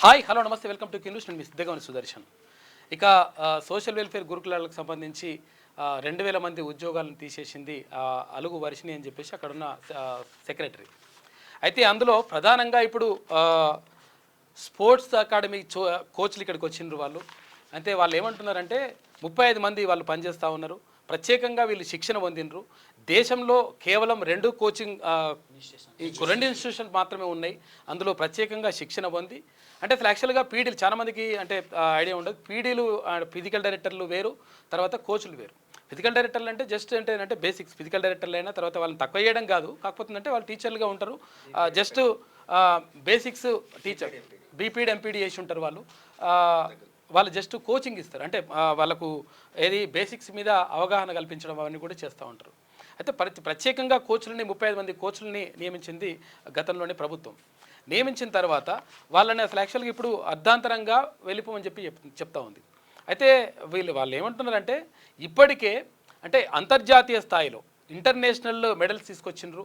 Hi hello నమస్తే welcome to news. నేను మీ సిద్ధగవని సుదర్శన్. ఇక సోషల్ వెల్ఫేర్ గురుకులాలకు సంబంధించి 2000 మంది ఉద్యోగాలను తీసేసింది అలుగు వర్షిణి అని చెప్పేసి అక్కడున్న సెక్రటరీ. అయితే అందులో ప్రధానంగా ఇప్పుడు స్పోర్ట్స్ అకాడమీ కోచ్లు ఇక్కడికి వచ్చిండ్రు వాళ్ళు. అంటే వాళ్ళు ఏమంటున్నారంటే 35 మంది వాళ్ళు పనిచేస్తూ ఉన్నారు. ప్రత్యేకంగా వీళ్ళు శిక్షణ పొందినరు. దేశంలో కేవలం 2 కోచింగ్ ఈ 2 ఇన్స్టిట్యూషన్స్ మాత్రమే ఉన్నాయి. అందులో ప్రత్యేకంగా శిక్షణ పొంది అంటే అసలు యాక్చువల్గా పీడీలు చాలామందికి అంటే ఐడియా ఉండదు. పీడీలు ఫిజికల్ డైరెక్టర్లు వేరు, తర్వాత కోచ్లు వేరు. ఫిజికల్ డైరెక్టర్లు అంటే జస్ట్ అంటే బేసిక్స్ ఫిజికల్ డైరెక్టర్లు అయినా తర్వాత వాళ్ళని తక్కువ చేయడం కాదు, కాకపోతే అంటే వాళ్ళు టీచర్లుగా ఉంటారు. Just basics teacher BPD MPD చేసి ఉంటారు వాళ్ళు. వాళ్ళు జస్ట్ కోచింగ్ ఇస్తారు, అంటే వాళ్ళకు ఏది బేసిక్స్ మీద అవగాహన కల్పించడం అవన్నీ కూడా చేస్తూ ఉంటారు. అయితే ప్రత్యేకంగా కోచ్లని 35 మంది కోచ్లని నియమించింది గతంలోనే ప్రభుత్వం. నియమించిన తర్వాత వాళ్ళని అసలు యాక్చువల్గా ఇప్పుడు అర్ధాంతరంగా వెళ్ళిపోమని చెప్తా ఉంది. అయితే వాళ్ళు ఏమంటున్నారంటే ఇప్పటికే అంటే అంతర్జాతీయ స్థాయిలో ఇంటర్నేషనల్ మెడల్స్ తీసుకొచ్చిండ్రు,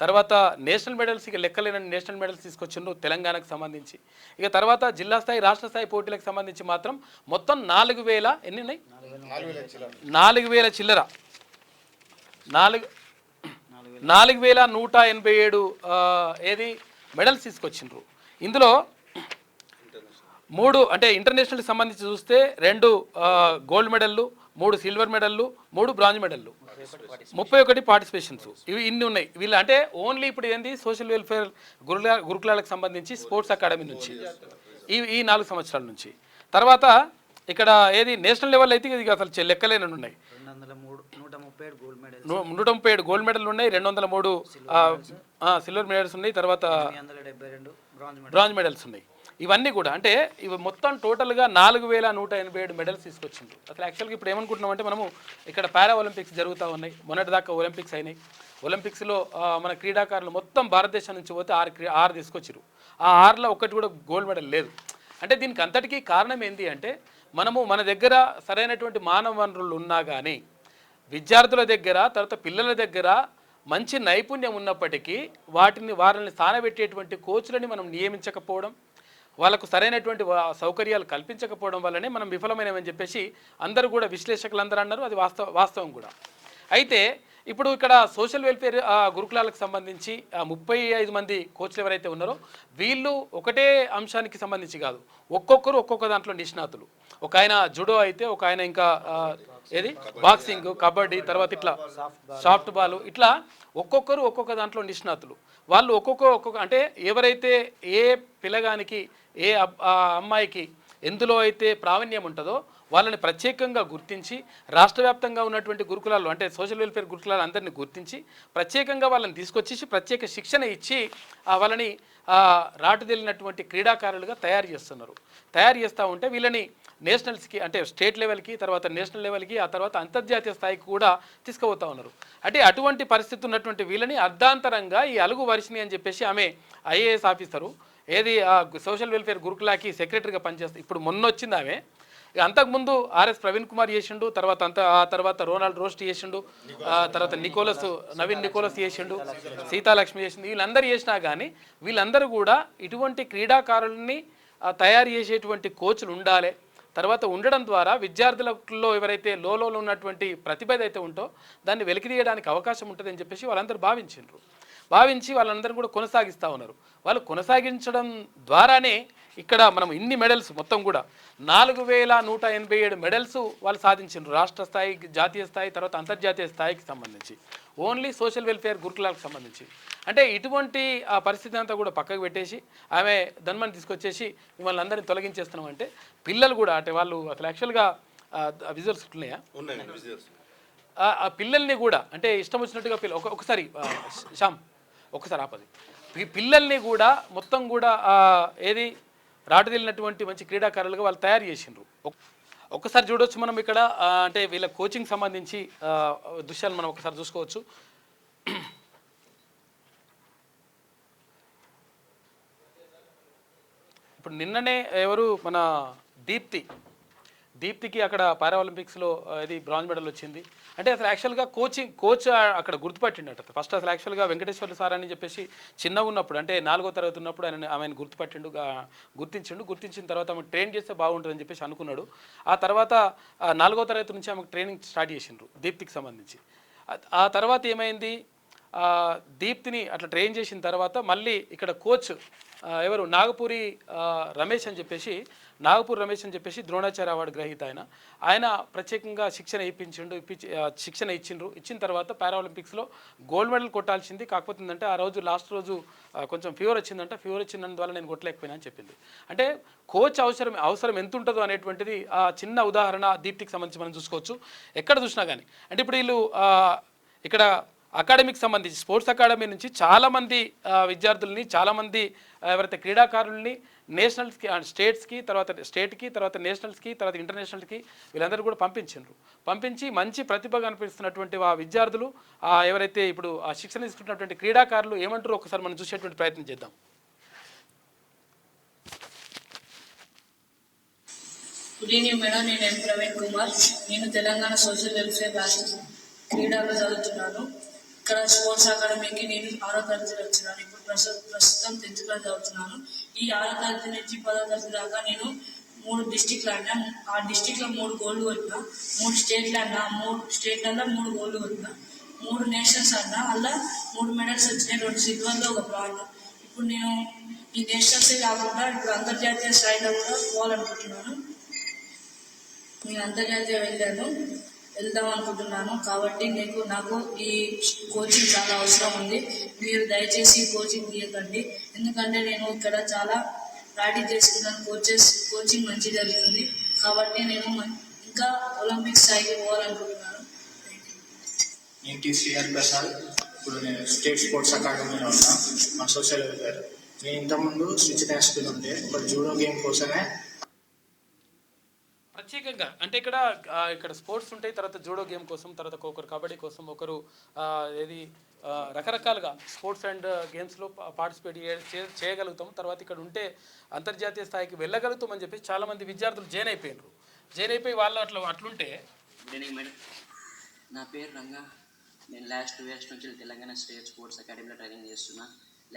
తర్వాత నేషనల్ మెడల్స్ ఇక లెక్కలేనని నేషనల్ మెడల్స్ తీసుకొచ్చిండ్రు తెలంగాణకు సంబంధించి. ఇక తర్వాత జిల్లా స్థాయి రాష్ట్ర స్థాయి పోటీలకు సంబంధించి మాత్రం మొత్తం 4000 ఎన్ని ఉన్నాయి, 4000 చిల్లర 4187 ఏది మెడల్స్ తీసుకొచ్చిండ్రు. ఇందులో 3 అంటే ఇంటర్నేషనల్కి సంబంధించి చూస్తే 2 గోల్డ్ మెడల్లు, 3 సిల్వర్ మెడల్లు, 3 బ్రాంజ్ మెడల్లు, 31 పార్టిసిపేషన్స్. ఇవి ఇన్ని ఉన్నాయి. వీళ్ళు అంటే ఓన్లీ ఇప్పుడు ఏంది సోషల్ వెల్ఫేర్ గురుకులాలకు సంబంధించి స్పోర్ట్స్ అకాడమీ నుంచి ఈ 4 సంవత్సరాల నుంచి. తర్వాత ఇక్కడ ఏది నేషనల్ లెవెల్ అయితే ఇది అసలు లెక్కలేనని ఉన్నాయి. 137 గోల్డ్ మెడల్ ఉన్నాయి, 203 సిల్వర్ మెడల్స్ ఉన్నాయి, తర్వాత బ్రాంజ్ మెడల్స్ ఉన్నాయి. ఇవన్నీ కూడా అంటే ఇవి మొత్తం టోటల్గా 4187 మెడల్స్ తీసుకొచ్చింది. అసలు యాక్చువల్గా ఇప్పుడు ఏమనుకుంటున్నాం అంటే మనము ఇక్కడ పారా ఒలింపిక్స్ జరుగుతూ ఉన్నాయి, మొన్నటిదాకా ఒలింపిక్స్ అయినాయి. ఒలింపిక్స్లో మన క్రీడాకారులు మొత్తం భారతదేశం నుంచి పోతే 6 తీసుకొచ్చారు. ఆ 6లో ఒక్కటి కూడా గోల్డ్ మెడల్ లేదు. అంటే దీనికి అంతటికీ కారణం ఏంటి అంటే మన దగ్గర సరైనటువంటి మానవ వనరులు ఉన్నా కానీ విద్యార్థుల దగ్గర తర్వాత పిల్లల దగ్గర మంచి నైపుణ్యం ఉన్నప్పటికీ వారిని స్థానబెట్టేటువంటి కోచ్లని మనం నియమించకపోవడం, వాళ్ళకు సరైనటువంటి సౌకర్యాలు కల్పించకపోవడం వల్లనే మనం విఫలమైనమని చెప్పేసి అందరూ కూడా విశ్లేషకులు అందరూ అన్నారు. అది వాస్తవం కూడా. అయితే ఇప్పుడు ఇక్కడ సోషల్ వెల్ఫేర్ గురుకులాలకు సంబంధించి 35 మంది కోచ్లు ఎవరైతే ఉన్నారో వీళ్ళు ఒకటే అంశానికి సంబంధించి కాదు, ఒక్కొక్కరు ఒక్కొక్క దాంట్లో నిష్ణాతులు. ఒక ఆయన జుడో అయితే, ఒక ఆయన ఇంకా ఏది బాక్సింగ్, కబడ్డీ, తర్వాత ఇట్లా సాఫ్ట్ బాల్, ఇట్లా ఒక్కొక్కరు ఒక్కొక్క దాంట్లో నిష్ణాతులు. వాళ్ళు ఒక్కొక్క అంటే ఎవరైతే ఏ పిల్లగానికి ఏ అమ్మాయికి ఎందులో అయితే ప్రావీణ్యం ఉంటుందో వాళ్ళని ప్రత్యేకంగా గుర్తించి రాష్ట్ర వ్యాప్తంగా ఉన్నటువంటి గురుకులాలు అంటే సోషల్ వెల్ఫేర్ గురుకులాలు అందరినీ గుర్తించి ప్రత్యేకంగా వాళ్ళని తీసుకొచ్చేసి ప్రత్యేక శిక్షణ ఇచ్చి వాళ్ళని రాటుదేలినటువంటి క్రీడాకారులుగా తయారు చేస్తూ ఉంటే వీళ్ళని నేషనల్స్కి అంటే స్టేట్ లెవెల్కి, తర్వాత నేషనల్ లెవెల్కి, ఆ తర్వాత అంతర్జాతీయ స్థాయికి కూడా తీసుకుపోతూ ఉన్నారు. అంటే అటువంటి పరిస్థితి ఉన్నటువంటి వీళ్ళని అర్ధాంతరంగా ఈ అలుగు వర్షిణి అని చెప్పేసి ఆమె ఐఏఎస్ ఆఫీసరు ఏది సోషల్ వెల్ఫేర్ గురుకులాకి సెక్రటరీగా పనిచేస్తుంది. ఇప్పుడు మొన్న వచ్చింది ఆమె. అంతకుముందు ఆర్ఎస్ ప్రవీణ్ కుమార్ చేసిండు, తర్వాత రోనాల్డ్ రోస్ట్ చేసిండు, తర్వాత నవీన్ నికోలస్ చేసిండు, సీతాలక్ష్మి చేసిండు. వీళ్ళందరూ చేసినా కానీ వీళ్ళందరూ కూడా ఇటువంటి క్రీడాకారుల్ని తయారు చేసేటువంటి కోచ్లు ఉండాలి. తర్వాత ఉండడం ద్వారా విద్యార్థులలో ఎవరైతే లోలో ఉన్నటువంటి ప్రతిభ ఏదైతే ఉంటో దాన్ని వెలికితీయడానికి అవకాశం ఉంటుందని చెప్పేసి వాళ్ళందరూ భావించి వాళ్ళందరూ కూడా కొనసాగిస్తూ ఉన్నారు. వాళ్ళు కొనసాగించడం ద్వారానే ఇక్కడ మనం ఇన్ని మెడల్స్ మొత్తం కూడా 4187 మెడల్స్ వాళ్ళు సాధించారు రాష్ట్ర స్థాయి, జాతీయ స్థాయి, తర్వాత అంతర్జాతీయ స్థాయికి సంబంధించి ఓన్లీ సోషల్ వెల్ఫేర్ గురుకులాలకు సంబంధించి. అంటే ఇటువంటి ఆ పరిస్థితి అంతా కూడా పక్కకు పెట్టేసి ఆమె ధన్మని తీసుకొచ్చేసి మిమ్మల్ని అందరినీ తొలగించేస్తున్నాం అంటే పిల్లలు కూడా అంటే వాళ్ళు అసలు యాక్చువల్గా విజువల్స్ ఉన్నాయా, ఆ పిల్లల్ని కూడా అంటే ఇష్టం వచ్చినట్టుగా ఒకసారి శ్యామ్ ఒకసారి ఆపది పిల్లల్ని కూడా మొత్తం కూడా ఏది రాటుదేలినటువంటి మంచి క్రీడాకారులుగా వాళ్ళు తయారు చేసిండ్రు. ఒక్కసారి చూడవచ్చు మనం ఇక్కడ అంటే వీళ్ళ కోచింగ్ సంబంధించి దృశ్యాలు మనం ఒకసారి చూసుకోవచ్చు. ఇప్పుడు నిన్ననే ఎవరు మన దీప్తికి అక్కడ పారాలింపిక్స్లో ఇది బ్రాంజ్ మెడల్ వచ్చింది. అంటే అసలు యాక్చువల్గా కోచ్ అక్కడ గుర్తుపట్టిండట. ఫస్ట్ అసలు యాక్చువల్గా వెంకటేశ్వర్లు సార్ అని చెప్పేసి చిన్నగా ఉన్నప్పుడు, అంటే 4వ తరగతి ఉన్నప్పుడు ఆమెను గుర్తించిన తర్వాత ఆమెకు ట్రైన్ చేస్తే బాగుంటుందని చెప్పేసి అనుకున్నాడు. ఆ తర్వాత 4వ తరగతి నుంచి ఆమెకు ట్రైనింగ్ స్టార్ట్ చేసిండ్రు దీప్తికి సంబంధించి. ఆ తర్వాత ఏమైంది, దీప్తిని అట్లా ట్రైన్ చేసిన తర్వాత మళ్ళీ ఇక్కడ కోచ్ ఎవరు నాగపూరి రమేష్ అని చెప్పేసి ద్రోణాచార్య అవార్డు గ్రహీత ఆయన ప్రత్యేకంగా శిక్షణ ఇచ్చిన తర్వాత పారాలింపిక్స్లో గోల్డ్ మెడల్ కొట్టాల్సింది. కాకపోతే ఏంటంటే ఆ రోజు లాస్ట్ రోజు కొంచెం ఫీవర్ వచ్చినందువల్ల నేను కొట్టలేకపోయినా అని చెప్పింది. అంటే కోచ్ అవసరం ఎంత ఉంటుందో అనేటువంటిది ఆ చిన్న ఉదాహరణ దీప్తికి సంబంధించి మనం చూసుకోవచ్చు. ఎక్కడ చూసినా కానీ అంటే ఇప్పుడు వీళ్ళు ఇక్కడ అకాడమీకి సంబంధించి స్పోర్ట్స్ అకాడమీ నుంచి చాలామంది విద్యార్థుల్ని, చాలామంది ఎవరైతే క్రీడాకారుల్ని నేషనల్స్కి, స్టేట్కి, తర్వాత నేషనల్స్కి, తర్వాత ఇంటర్నేషనల్కి వీళ్ళందరూ కూడా పంపించి మంచి ప్రతిభ కనిపిస్తున్నటువంటి ఆ విద్యార్థులు ఎవరైతే ఇప్పుడు ఆ శిక్షణ తీసుకుంటున్నటువంటి క్రీడాకారులు ఏమంటారో ఒకసారి మనం చూసేటువంటి ప్రయత్నం చేద్దాం. గుడ్ ఈవినింగ్ మేడం, నేను ఎం ప్రవీణ్ కుమార్. నేను తెలంగాణ సోషల్ వెల్ఫేర్ క్రీడలో చదువుతున్నాను. ఇక్కడ స్పోర్ట్స్ అకాడమీకి నేను 6వ తరగతి వచ్చినాను. ఇప్పుడు ప్రస్తుతం 10th క్లాస్ చదువుతున్నాను. ఈ 6వ తరగతి నుంచి 10వ తరగతి దాకా నేను 3 డిస్టిక్లు ఆడినా. ఆ డిస్టిక్లో 3 గోల్డ్ కొట్టినా. 3 స్టేట్లు ఆడినా. 3 స్టేట్లలో 3 గోల్డ్ కొట్టినా. 3 నేషనల్స్ ఆడినా. అలా 3 మెడల్స్ వచ్చినాయి, 2 సిల్వర్లో 1 బ్రాంజ్. ఇప్పుడు నేను ఈ నేషనల్సే కాకుండా ఇప్పుడు అంతర్జాతీయ స్థాయిలో కూడా పోవాలనుకుంటున్నాను. నేను అంతర్జాతీయ వెళ్దాం అనుకుంటున్నాను. కాబట్టి నాకు ఈ కోచింగ్ చాలా అవసరం ఉంది. మీరు దయచేసి కోచింగ్ తీయకండి. ఎందుకంటే నేను ఇక్కడ చాలా ప్రాక్టీస్ చేసుకున్నాను. కోచింగ్ మంచి జరుగుతుంది. కాబట్టి నేను ఇంకా ఒలింపిక్ స్థాయికి పోవాలనుకుంటున్నాను. నేను శ్రీహర్ ప్రసాద్. ఇప్పుడు నేను స్టేట్ స్పోర్ట్స్ అకాడమీలో ఉన్నా. మా సోషల్ వెల్ఫేర్. నేను ఇంతకుముందు స్విచ్ నేర్చుకుని ఉంటే ఒక జూడో గేమ్ కోసమే ప్రత్యేకంగా అంటే ఇక్కడ స్పోర్ట్స్ ఉంటాయి, తర్వాత జూడో గేమ్ కోసం, తర్వాత ఒకరు కబడ్డీ కోసం, ఒకరు రకరకాలుగా స్పోర్ట్స్ అండ్ గేమ్స్లో పార్టిసిపేట్ చేయగలుగుతాం. తర్వాత ఇక్కడ ఉంటే అంతర్జాతీయ స్థాయికి వెళ్ళగలుగుతాం అని చెప్పేసి చాలామంది విద్యార్థులు జాయిన్ అయిపోయి వాళ్ళు అట్లుంటే. గుడ్ ఈవినింగ్ మేడం, నా పేరు రంగా. నేను లాస్ట్ 2 years నుంచి తెలంగాణ స్టేట్ స్పోర్ట్స్ అకాడమీలో ట్రైనింగ్ చేస్తున్నా.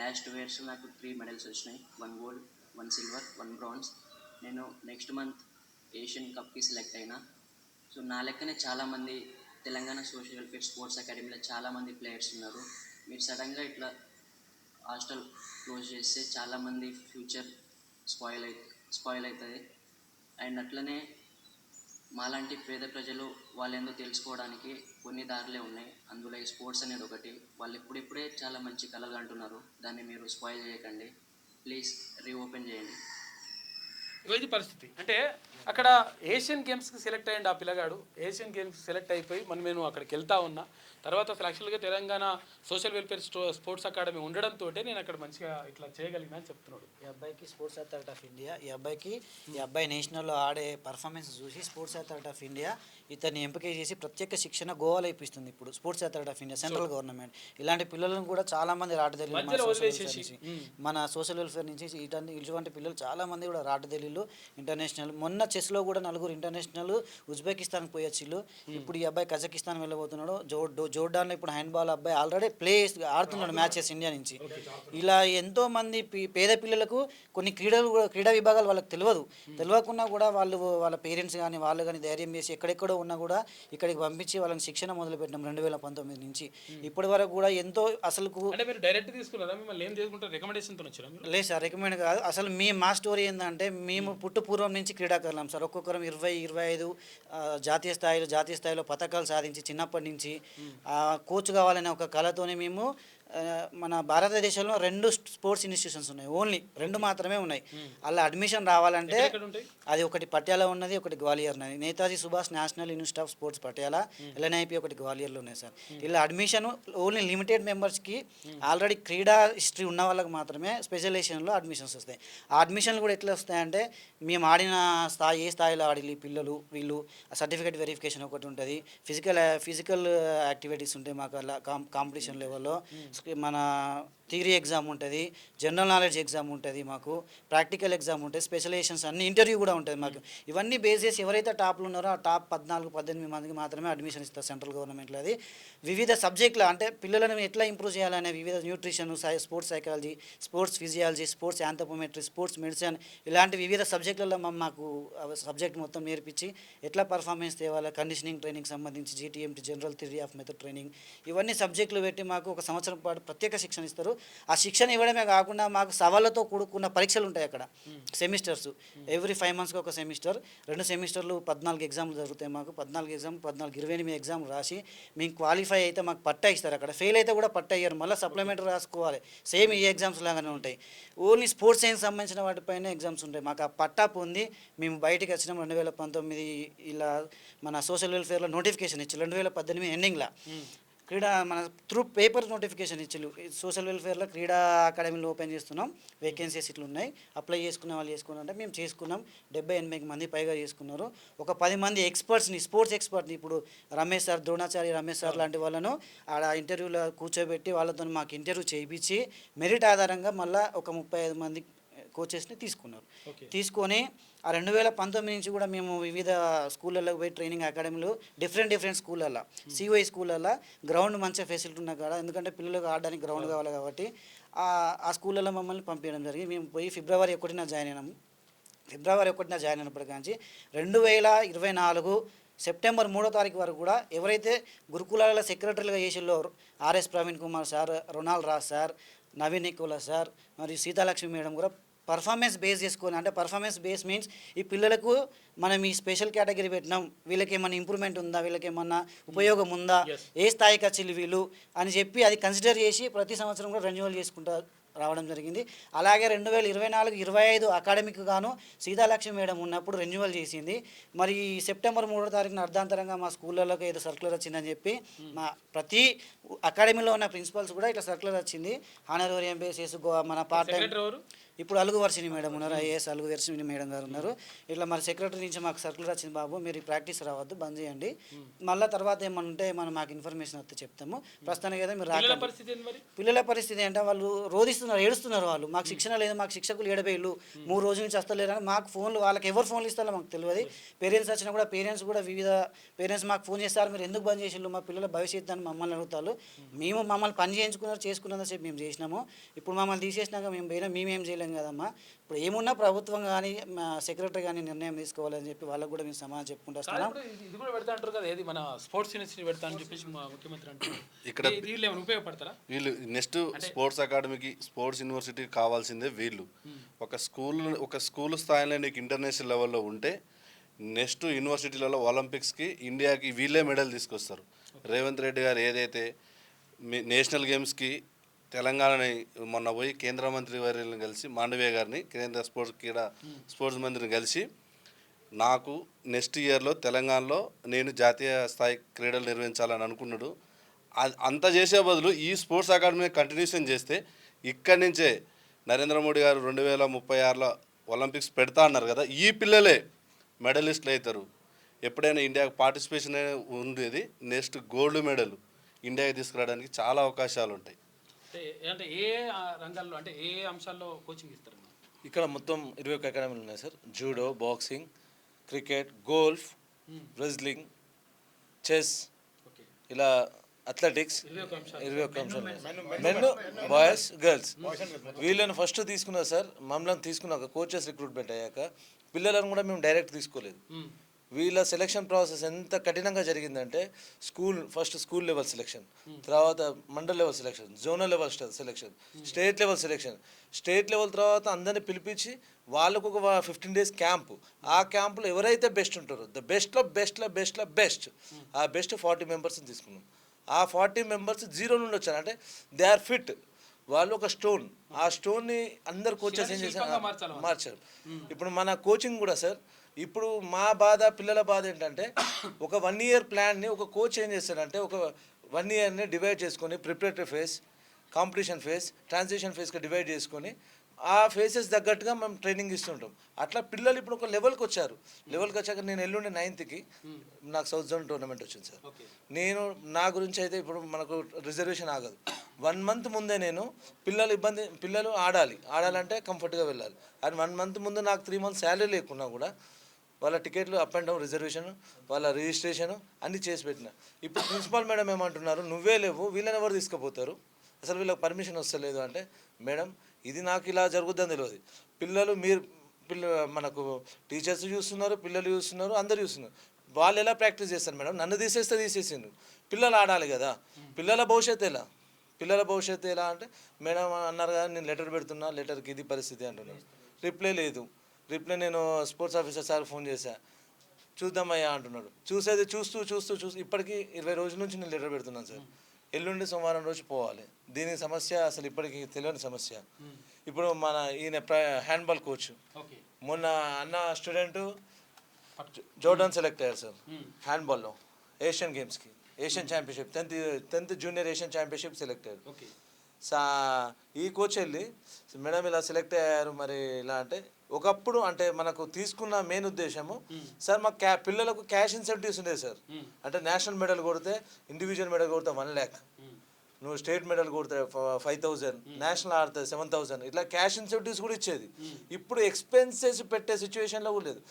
లాస్ట్ 2 years నాకు 3 మెడల్స్ వచ్చినాయి. 1 గోల్డ్, 1 సిల్వర్, 1 బ్రాంజ్. నేను నెక్స్ట్ మంత్ ఏషియన్ కప్కి సెలెక్ట్ అయినా. సో నా లెక్కనే చాలామంది తెలంగాణ సోషల్ వెల్ఫేర్ స్పోర్ట్స్ అకాడమీలో చాలామంది ప్లేయర్స్ ఉన్నారు. మీరు సడన్గా ఇట్లా హాస్టల్ క్లోజ్ చేస్తే చాలామంది ఫ్యూచర్ స్పాయిల్ అవుతుంది. అండ్ అట్లనే మాలాంటి పేద ప్రజలు వాళ్ళేందో తెలుసుకోవడానికి కొన్ని దారులే ఉన్నాయి. అందులో ఈ స్పోర్ట్స్ అనేది ఒకటి. వాళ్ళు ఇప్పుడిప్పుడే చాలా మంచి కళలు అంటున్నారు. దాన్ని మీరు స్పాయిల్ చేయకండి. ప్లీజ్ రీఓపెన్ చేయండి. ఇది పరిస్థితి. అంటే అక్కడ ఏషియన్ గేమ్స్కి సెలెక్ట్ అయ్యండి ఆ పిల్లగాడు. ఏషియన్ గేమ్స్కి సెలెక్ట్ అయిపోయి నేను అక్కడికి వెళ్తా ఉన్నా. తర్వాత అసలు యాక్చువల్గా Telangana social welfare sports academy ఉండడంతో నేను అక్కడ మంచిగా ఇట్లా చేయగలిగినా అని చెప్తున్నాడు. ఈ అబ్బాయికి స్పోర్ట్స్ అథారిటీ ఆఫ్ ఇండియా, ఈ అబ్బాయి నేషనల్లో ఆడే పర్ఫార్మెన్స్ చూసి స్పోర్ట్స్ అథారిటీ ఆఫ్ ఇండియా ఇతన్ని ఎంపిక చేసి ప్రత్యేక శిక్షణ గోవాలో ఇప్పిస్తుంది. ఇప్పుడు sports authority of India, central government. ఇలాంటి పిల్లలను కూడా చాలామంది రాటదల్లి మన సోషల్ వెల్ఫేర్ నుంచి ఇటువంటి పిల్లలు చాలామంది కూడా రాటదల్లిలు ఇంటర్నేషనల్. మొన్న చెస్లో కూడా 4 ఇంటర్నేషనల్ ఉజ్బెకిస్తాన్కి పోయొచ్చిళ్ళు. ఇప్పుడు ఈ అబ్బాయి కజకిస్తాన్ వెళ్ళబోతున్నాడు. జోర్డాన్లో ఇప్పుడు హ్యాండ్బాల్ అబ్బాయి ఆల్రెడీ ఆడుతున్నాడు మ్యాచెస్ ఇండియా నుంచి. ఇలా ఎంతోమంది పేద పిల్లలకు కొన్ని క్రీడా విభాగాలు వాళ్ళకి తెలియకుండా కూడా వాళ్ళ పేరెంట్స్ కానీ వాళ్ళు కానీ ధైర్యం చేసి ఎక్కడెక్కడో ఉన్నా కూడా ఇక్కడికి పంపించి వాళ్ళని శిక్షణ మొదలుపెట్టినాం 2019 నుంచి ఇప్పటి వరకు కూడా ఎంతో. అసలు లేదు సార్, రికమెండ్ కాదు. అసలు మా స్టోరీ ఏంటంటే మేము పూర్వం నుంచి క్రీడాకారులం సార్. ఒక్కొక్కరం 20-25 జాతీయ స్థాయిలో పథకాలు సాధించి చిన్నప్పటి నుంచి కోచ్ కావాలనే ఒక కళతోనే మేము మన భారతదేశంలో 2 స్పోర్ట్స్ ఇన్స్టిట్యూషన్స్ ఉన్నాయి. ఓన్లీ 2 మాత్రమే ఉన్నాయి. అలా అడ్మిషన్ రావాలంటే అది ఒకటి పట్యాల ఉన్నది, ఒకటి గ్వాలియర్ ఉన్నది. Netaji Subhash National Institute of Sports Patiala, LNIP ఒకటి గ్వాలియర్లో ఉన్నాయి సార్. ఇలా అడ్మిషన్ ఓన్లీ లిమిటెడ్ మెంబర్స్కి, ఆల్రెడీ క్రీడా హిస్టరీ ఉన్న వాళ్ళకి మాత్రమే స్పెషలైజేషన్లో అడ్మిషన్స్ వస్తాయి. ఆ అడ్మిషన్లు కూడా ఎట్లా వస్తాయంటే మేము ఆడిన ఏ స్థాయిలో ఆడి పిల్లలు వీళ్ళు సర్టిఫికేట్ వెరిఫికేషన్ ఒకటి ఉంటుంది. ఫిజికల్ యాక్టివిటీస్ ఉంటాయి మాకు అలా కాంపిటీషన్ లెవెల్లో. మన థియరీ ఎగ్జామ్ ఉంటుంది, జనరల్ నాలెడ్జ్ ఎగ్జామ్ ఉంటుంది, మాకు ప్రాక్టికల్ ఎగ్జామ్ ఉంటుంది, స్పెషలైజేషన్స్ అన్ని ఇంటర్వ్యూ కూడా ఉంటుంది మాకు. ఇవన్నీ బేస్ చేసి ఎవరైతే టాప్లో ఉన్నారో ఆ టాప్ 14-18 మందికి మాత్రమే అడ్మిషన్ ఇస్తారు సెంట్రల్ గవర్నమెంట్లో. అది వివిధ సబ్జెక్టులు అంటే పిల్లలను ఎట్లా ఇంప్రూవ్ చేయాలనే వివిధ nutrition, sports psychology, sports physiology, sports anthropometry, sports medicine, ఇలాంటి వివిధ సబ్జెక్టులలో మాకు సబ్జెక్ట్ మొత్తం నేర్పించి ఎట్లా పర్ఫార్మెన్స్ తేవాలి, కండిషనింగ్ ట్రైనింగ్ సంబంధించి GTMT general theory of method training, ఇవన్నీ సబ్జెక్టులు పెట్టి మాకు ఒక సంవత్సరం పాటు ప్రత్యేక శిక్షణ ఇస్తారు. ఆ శిక్షణ ఇవ్వడమే కాకుండా మాకు సవాళ్ళతో కూడుకున్న పరీక్షలు ఉంటాయి అక్కడ, సెమిస్టర్స్. ఎవ్రీ 5 monthsకి ఒక సెమిస్టర్, 2 సెమిస్టర్లు 14 ఎగ్జామ్లు జరుగుతాయి మాకు. 14 ఎగ్జామ్ 28 ఎగ్జామ్ రాసి మేము క్వాలిఫై అయితే మాకు పట్టా ఇస్తారు. అక్కడ ఫెయిల్ అయితే కూడా పట్టా ఇయ్యారు, మళ్ళీ సప్లిమెంటరీ రాసుకోవాలి. సేమ్ ఈ ఎగ్జామ్స్ లాగానే ఉంటాయి. ఓన్లీ స్పోర్ట్స్ సైన్స్ సంబంధించిన వాటిపైన ఎగ్జామ్స్ ఉంటాయి. మాకు ఆ పట్టా పొంది మేము బయటికి వచ్చినాం. 2019 ఇలా మన సోషల్ వెల్ఫేర్లో నోటిఫికేషన్ ఇచ్చి 2018 ఎండింగ్లో మన త్రూ పేపర్ నోటిఫికేషన్ ఇచ్చిళ్ళు. సోషల్ వెల్ఫేర్లో క్రీడా అకాడమీలు ఓపెన్ చేస్తున్నాం, వేకెన్సీస్ ఇట్లా ఉన్నాయి, అప్లై చేసుకున్న వాళ్ళు చేసుకున్నారంటే మేము చేసుకున్నాం. 70-80 మంది పైగా చేసుకున్నారు. ఒక 10 మంది ఎక్స్పర్ట్స్ని, స్పోర్ట్స్ ఎక్స్పర్ట్ని, ఇప్పుడు రమేష్ సార్, ద్రోణాచారి రమేష్ సార్ లాంటి వాళ్ళను ఆడ ఇంటర్వ్యూలో కూర్చోబెట్టి వాళ్ళతో మాకు ఇంటర్వ్యూ చేయించి మెరిట్ ఆధారంగా మళ్ళీ ఒక 35 మంది కోచెస్ని తీసుకున్నారు. తీసుకొని ఆ 2019 నుంచి కూడా మేము వివిధ స్కూళ్ళల్లో పోయి ట్రైనింగ్ అకాడమీలు డిఫరెంట్ స్కూళ్ళల్లో, COI స్కూళ్ళల్లో గ్రౌండ్ మంచిగా ఫెసిలిటీ ఉన్నా కూడా, ఎందుకంటే పిల్లలకు ఆడడానికి గ్రౌండ్ కావాలి కాబట్టి ఆ స్కూళ్ళల్లో మమ్మల్ని పంపించడం జరిగింది. మేము పోయి ఫిబ్రవరి 1న జాయిన్ అయినాము. ఫిబ్రవరి 1న జాయిన్ అయినప్పటి నుంచి 2024 సెప్టెంబర్ 3వ తారీఖు వరకు కూడా ఎవరైతే గురుకులాల సెక్రటరీలుగా చేసిల్లో RS Praveen Kumar sir, Ronald Raj sir, Naveen Nicola sir మరియు సీతాలక్ష్మి మేడం కూడా పర్ఫార్మెన్స్ బేస్ చేసుకొని, అంటే పర్ఫార్మెన్స్ బేస్ మీన్స్ ఈ పిల్లలకు మనం ఈ స్పెషల్ కేటగిరీ పెట్టినాం, వీళ్ళకి ఏమన్నా ఇంప్రూవ్మెంట్ ఉందా, వీళ్ళకి ఏమన్నా ఉపయోగం ఉందా, ఏ స్థాయికి వచ్చింది వీళ్ళు అని చెప్పి అది కన్సిడర్ చేసి ప్రతి సంవత్సరం కూడా రెన్యువల్ చేసుకుంటా రావడం జరిగింది. అలాగే 2024-25 అకాడమిక్ గాను సీతాలక్ష్మి మేడం ఉన్నప్పుడు రెన్యువల్ చేసింది. మరి సెప్టెంబర్ 3వ తారీఖున అర్ధాంతరంగా మా స్కూళ్ళలోకి ఏదో సర్క్యులర్ వచ్చిందని చెప్పి మా ప్రతి అకాడమీలో ఉన్న ప్రిన్సిపల్స్ కూడా ఇట్లా సర్క్యులర్ వచ్చింది. హానరోరియం బేసిస్ మన పార్ట్ టైం ఇప్పుడు అలుగు వర్షిని మేడం ఉన్నారు, IAS అలుగు వర్షిని మేడం గారు ఉన్నారు. ఇట్లా మరి సెక్రటరీ నుంచి మాకు సర్క్యులర్ వచ్చింది, బాబు మీరు ప్రాక్టీస్ రావద్దు, బంద్ చేయండి, మళ్ళీ తర్వాత ఏమన్నా ఉంటే మాకు ఇన్ఫర్మేషన్ వస్తే చెప్తాము, ప్రస్తుతానికి కదా మీరు రాకండి. పిల్లల పరిస్థితి అంటే వాళ్ళు రోధిస్తున్నారు, ఏడుస్తున్నారు. వాళ్ళు మాకు శిక్షణ లేదు, మాకు శిక్షకులు ఏడబేళ్ళు 3 రోజుల నుంచి వస్తలేరని మాకు ఫోన్లు, వాళ్ళకి ఎవరు ఫోన్లు ఇస్తారో మాకు తెలియదు. పేరెంట్స్ వచ్చినా కూడా వివిధ పేరెంట్స్ మాకు ఫోన్ చేస్తారు, మీరు ఎందుకు బంద్ చేసిళ్ళు, మా పిల్లల భవిష్యత్తు అని మమ్మల్ని అడుగుతారు. మమ్మల్ని పని చేసుకున్నదని చెప్పి మేము చేసినాము. ఇప్పుడు మమ్మల్ని తీసేసినాక మేమేం చేయలేము కదమ్మా. ఇప్పుడు ఏమున్నా ప్రభుత్వం కానీ సెక్రటరీ కానీ నిర్ణయం తీసుకోవాలని చెప్పి వాళ్ళకు కూడా మేము సమాధానం చెప్పుకుంటూ వస్తున్నాం. ఇది కూడా పెడతా అంటారు కదా, ఏది మన స్పోర్ట్స్ యూనివర్సిటీ పెడతా అని చెప్పేసి మా ముఖ్యమంత్రి అంటారు. ఇక్కడ వీళ్ళు ఏమైనా ఉపయోగపడతారా? వీళ్ళు నెక్స్ట్ స్పోర్ట్స్ అకాడమీకి, స్పోర్ట్స్ యూనివర్సిటీకి కావాల్సిందే వీళ్ళు. ఒక స్కూల్ స్థాయిలో నీకు ఇంటర్నేషనల్ లెవెల్లో ఉంటే నెక్స్ట్ యూనివర్సిటీలలో ఒలింపిక్స్కి ఇండియాకి వీళ్ళే మెడల్ తీసుకొస్తారు. రేవంత్ రెడ్డి గారు ఏదైతే నేషనల్ గేమ్స్కి తెలంగాణని మొన్న పోయి కేంద్ర మంత్రి వర్యులను కలిసి, మాండవీయ గారిని, కేంద్ర స్పోర్ట్స్ మంత్రిని కలిసి, నాకు నెక్స్ట్ ఇయర్లో తెలంగాణలో నేను జాతీయ స్థాయి క్రీడలు నిర్వహించాలని అనుకున్నాడు. అంత చేసే బదులు ఈ స్పోర్ట్స్ అకాడమీ కంటిన్యూషన్ చేస్తే ఇక్కడి నుంచే నరేంద్ర మోడీ గారు 2036లో ఒలింపిక్స్ పెడతా అన్నారు కదా, ఈ పిల్లలే మెడలిస్టులు అవుతారు. ఎప్పుడైనా ఇండియాకు పార్టిసిపేషన్ ఉండేది, నెక్స్ట్ గోల్డ్ మెడల్ ఇండియాకి తీసుకురావడానికి చాలా అవకాశాలు ఉంటాయి. అంటే ఏ రంగాల్లో, అంటే ఏ అంశాల్లో కోచింగ్ ఇస్తారు? ఇక్కడ మొత్తం 21 అకాడమీలు ఉన్నాయి sir. Judo, boxing, cricket, golf, wrestling, chess, ఇలా అథ్లెటిక్స్ 21 అంశాలు. Men, boys, girls. వీళ్ళని ఫస్ట్ తీసుకున్నారు సార్. మమ్మల్ని తీసుకున్నాక కోచెస్ రిక్రూట్మెంట్ అయ్యాక పిల్లలను కూడా మేము డైరెక్ట్ తీసుకోలేదు. వీళ్ళ సెలక్షన్ ప్రాసెస్ ఎంత కఠినంగా జరిగిందంటే ఫస్ట్ స్కూల్ లెవెల్ సెలెక్షన్, తర్వాత mandal level selection, zonal level selection, state level selection, state level తర్వాత అందరినీ పిలిపించి వాళ్ళకు ఒక 15 days క్యాంపు. ఆ క్యాంపులో ఎవరైతే బెస్ట్ ఉంటారో ద బెస్ట్లో బెస్ట్ ఆ బెస్ట్ 40 మెంబర్స్ని తీసుకున్నాం. ఆ 40 మెంబర్స్ 0 నుండి వచ్చారు. అంటే దే ఆర్ ఫిట్. వాళ్ళు ఒక స్టోన్, ఆ స్టోన్ని అందరు కోచెస్ ఏం చేశారు, మార్చారు. ఇప్పుడు మన కోచింగ్ కూడా సార్, ఇప్పుడు మా పిల్లల బాధ ఏంటంటే ఒక 1 year ప్లాన్ని ఒక కోచ్ ఏం చేస్తాడంటే ఒక 1 yearని డివైడ్ చేసుకొని preparatory phase, competition phase, transition ఫేజ్గా డివైడ్ చేసుకొని ఆ ఫేసెస్ తగ్గట్టుగా మేము ట్రైనింగ్ ఇస్తుంటాం. అట్లా పిల్లలు ఇప్పుడు ఒక లెవెల్కి వచ్చారు. లెవెల్కి వచ్చాక నేను ఎల్లుండి 9th నాకు సౌత్ జోన్ టోర్నమెంట్ వచ్చింది సార్. నేను నా గురించి అయితే ఇప్పుడు మనకు రిజర్వేషన్ ఆగదు. 1 month ముందే నేను పిల్లలు ఆడాలంటే కంఫర్ట్గా వెళ్ళాలి. అండ్ 1 month ముందు నాకు 3 months శాలరీ లేకున్నా కూడా వాళ్ళ టికెట్లు అప్ అండ్ డౌన్ రిజర్వేషన్, వాళ్ళ రిజిస్ట్రేషన్ అన్నీ చేసి పెట్టిన. ఇప్పుడు ప్రిన్సిపాల్ మేడం ఏమంటున్నారు, నువ్వే లేవు వీళ్ళని ఎవరు తీసుకుపోతారు, అసలు వీళ్ళకి పర్మిషన్ వస్తలేదు అంటే, మేడం ఇది నాకు ఇలా జరుగుద్దని తెలియదు. మనకు టీచర్స్ చూస్తున్నారు, పిల్లలు చూస్తున్నారు, అందరు చూస్తున్నారు. వాళ్ళు ఎలా ప్రాక్టీస్ చేస్తారు మేడం, నన్ను తీసేసిండు, పిల్లలు ఆడాలి కదా, పిల్లల భవిష్యత్తు ఎలా అంటే, మేడం అన్నారు కదా నేను లెటర్ పెడుతున్నా, లెటర్కి ఇది పరిస్థితి అంటున్నారు. రిప్లై లేదు. నేను స్పోర్ట్స్ ఆఫీసర్ సార్ ఫోన్ చేశా, చూద్దామయ్యా అంటున్నాడు. చూస్తూ ఇప్పటికీ 20 రోజుల నుంచి నేను లెటర్ పెడుతున్నాను సార్. ఎల్లుండి సోమవారం రోజు పోవాలి. దీని సమస్య అసలు ఇప్పటికి తెలియని సమస్య. ఇప్పుడు మన ఈయన హ్యాండ్బాల్ కోచ్ మొన్న అన్న స్టూడెంట్ జోర్డాన్ సెలెక్ట్ అయ్యారు సార్ హ్యాండ్బాల్లో ఏషియన్ గేమ్స్కి, Asian championship 10th junior Asian championship select అయ్యారు. ఈ కోచ్ వెళ్ళి మేడం ఇలా సెలెక్ట్ అయ్యారు మరి ఇలా అంటే, ఒకప్పుడు అంటే మనకు తీసుకున్న మెయిన్ ఉద్దేశము సార్ మా పిల్లలకు క్యాష్ ఇన్సెంటివ్స్ ఉండేది సార్. అంటే నేషనల్ మెడల్ కొడితే, ఇండివిజువల్ మెడల్ కొడితే 1 lakh, నువ్వు స్టేట్ మెడల్ కొడితే 5,000, నేషనల్ ఆడితే 7,000, ఇట్లా క్యాష్ ఇన్సెంటివ్స్ కూడా ఇచ్చేది. ఇప్పుడు ఎక్స్పెన్సెస్ పెట్టే సిచ్యువేషన్లో కూడా లేదు.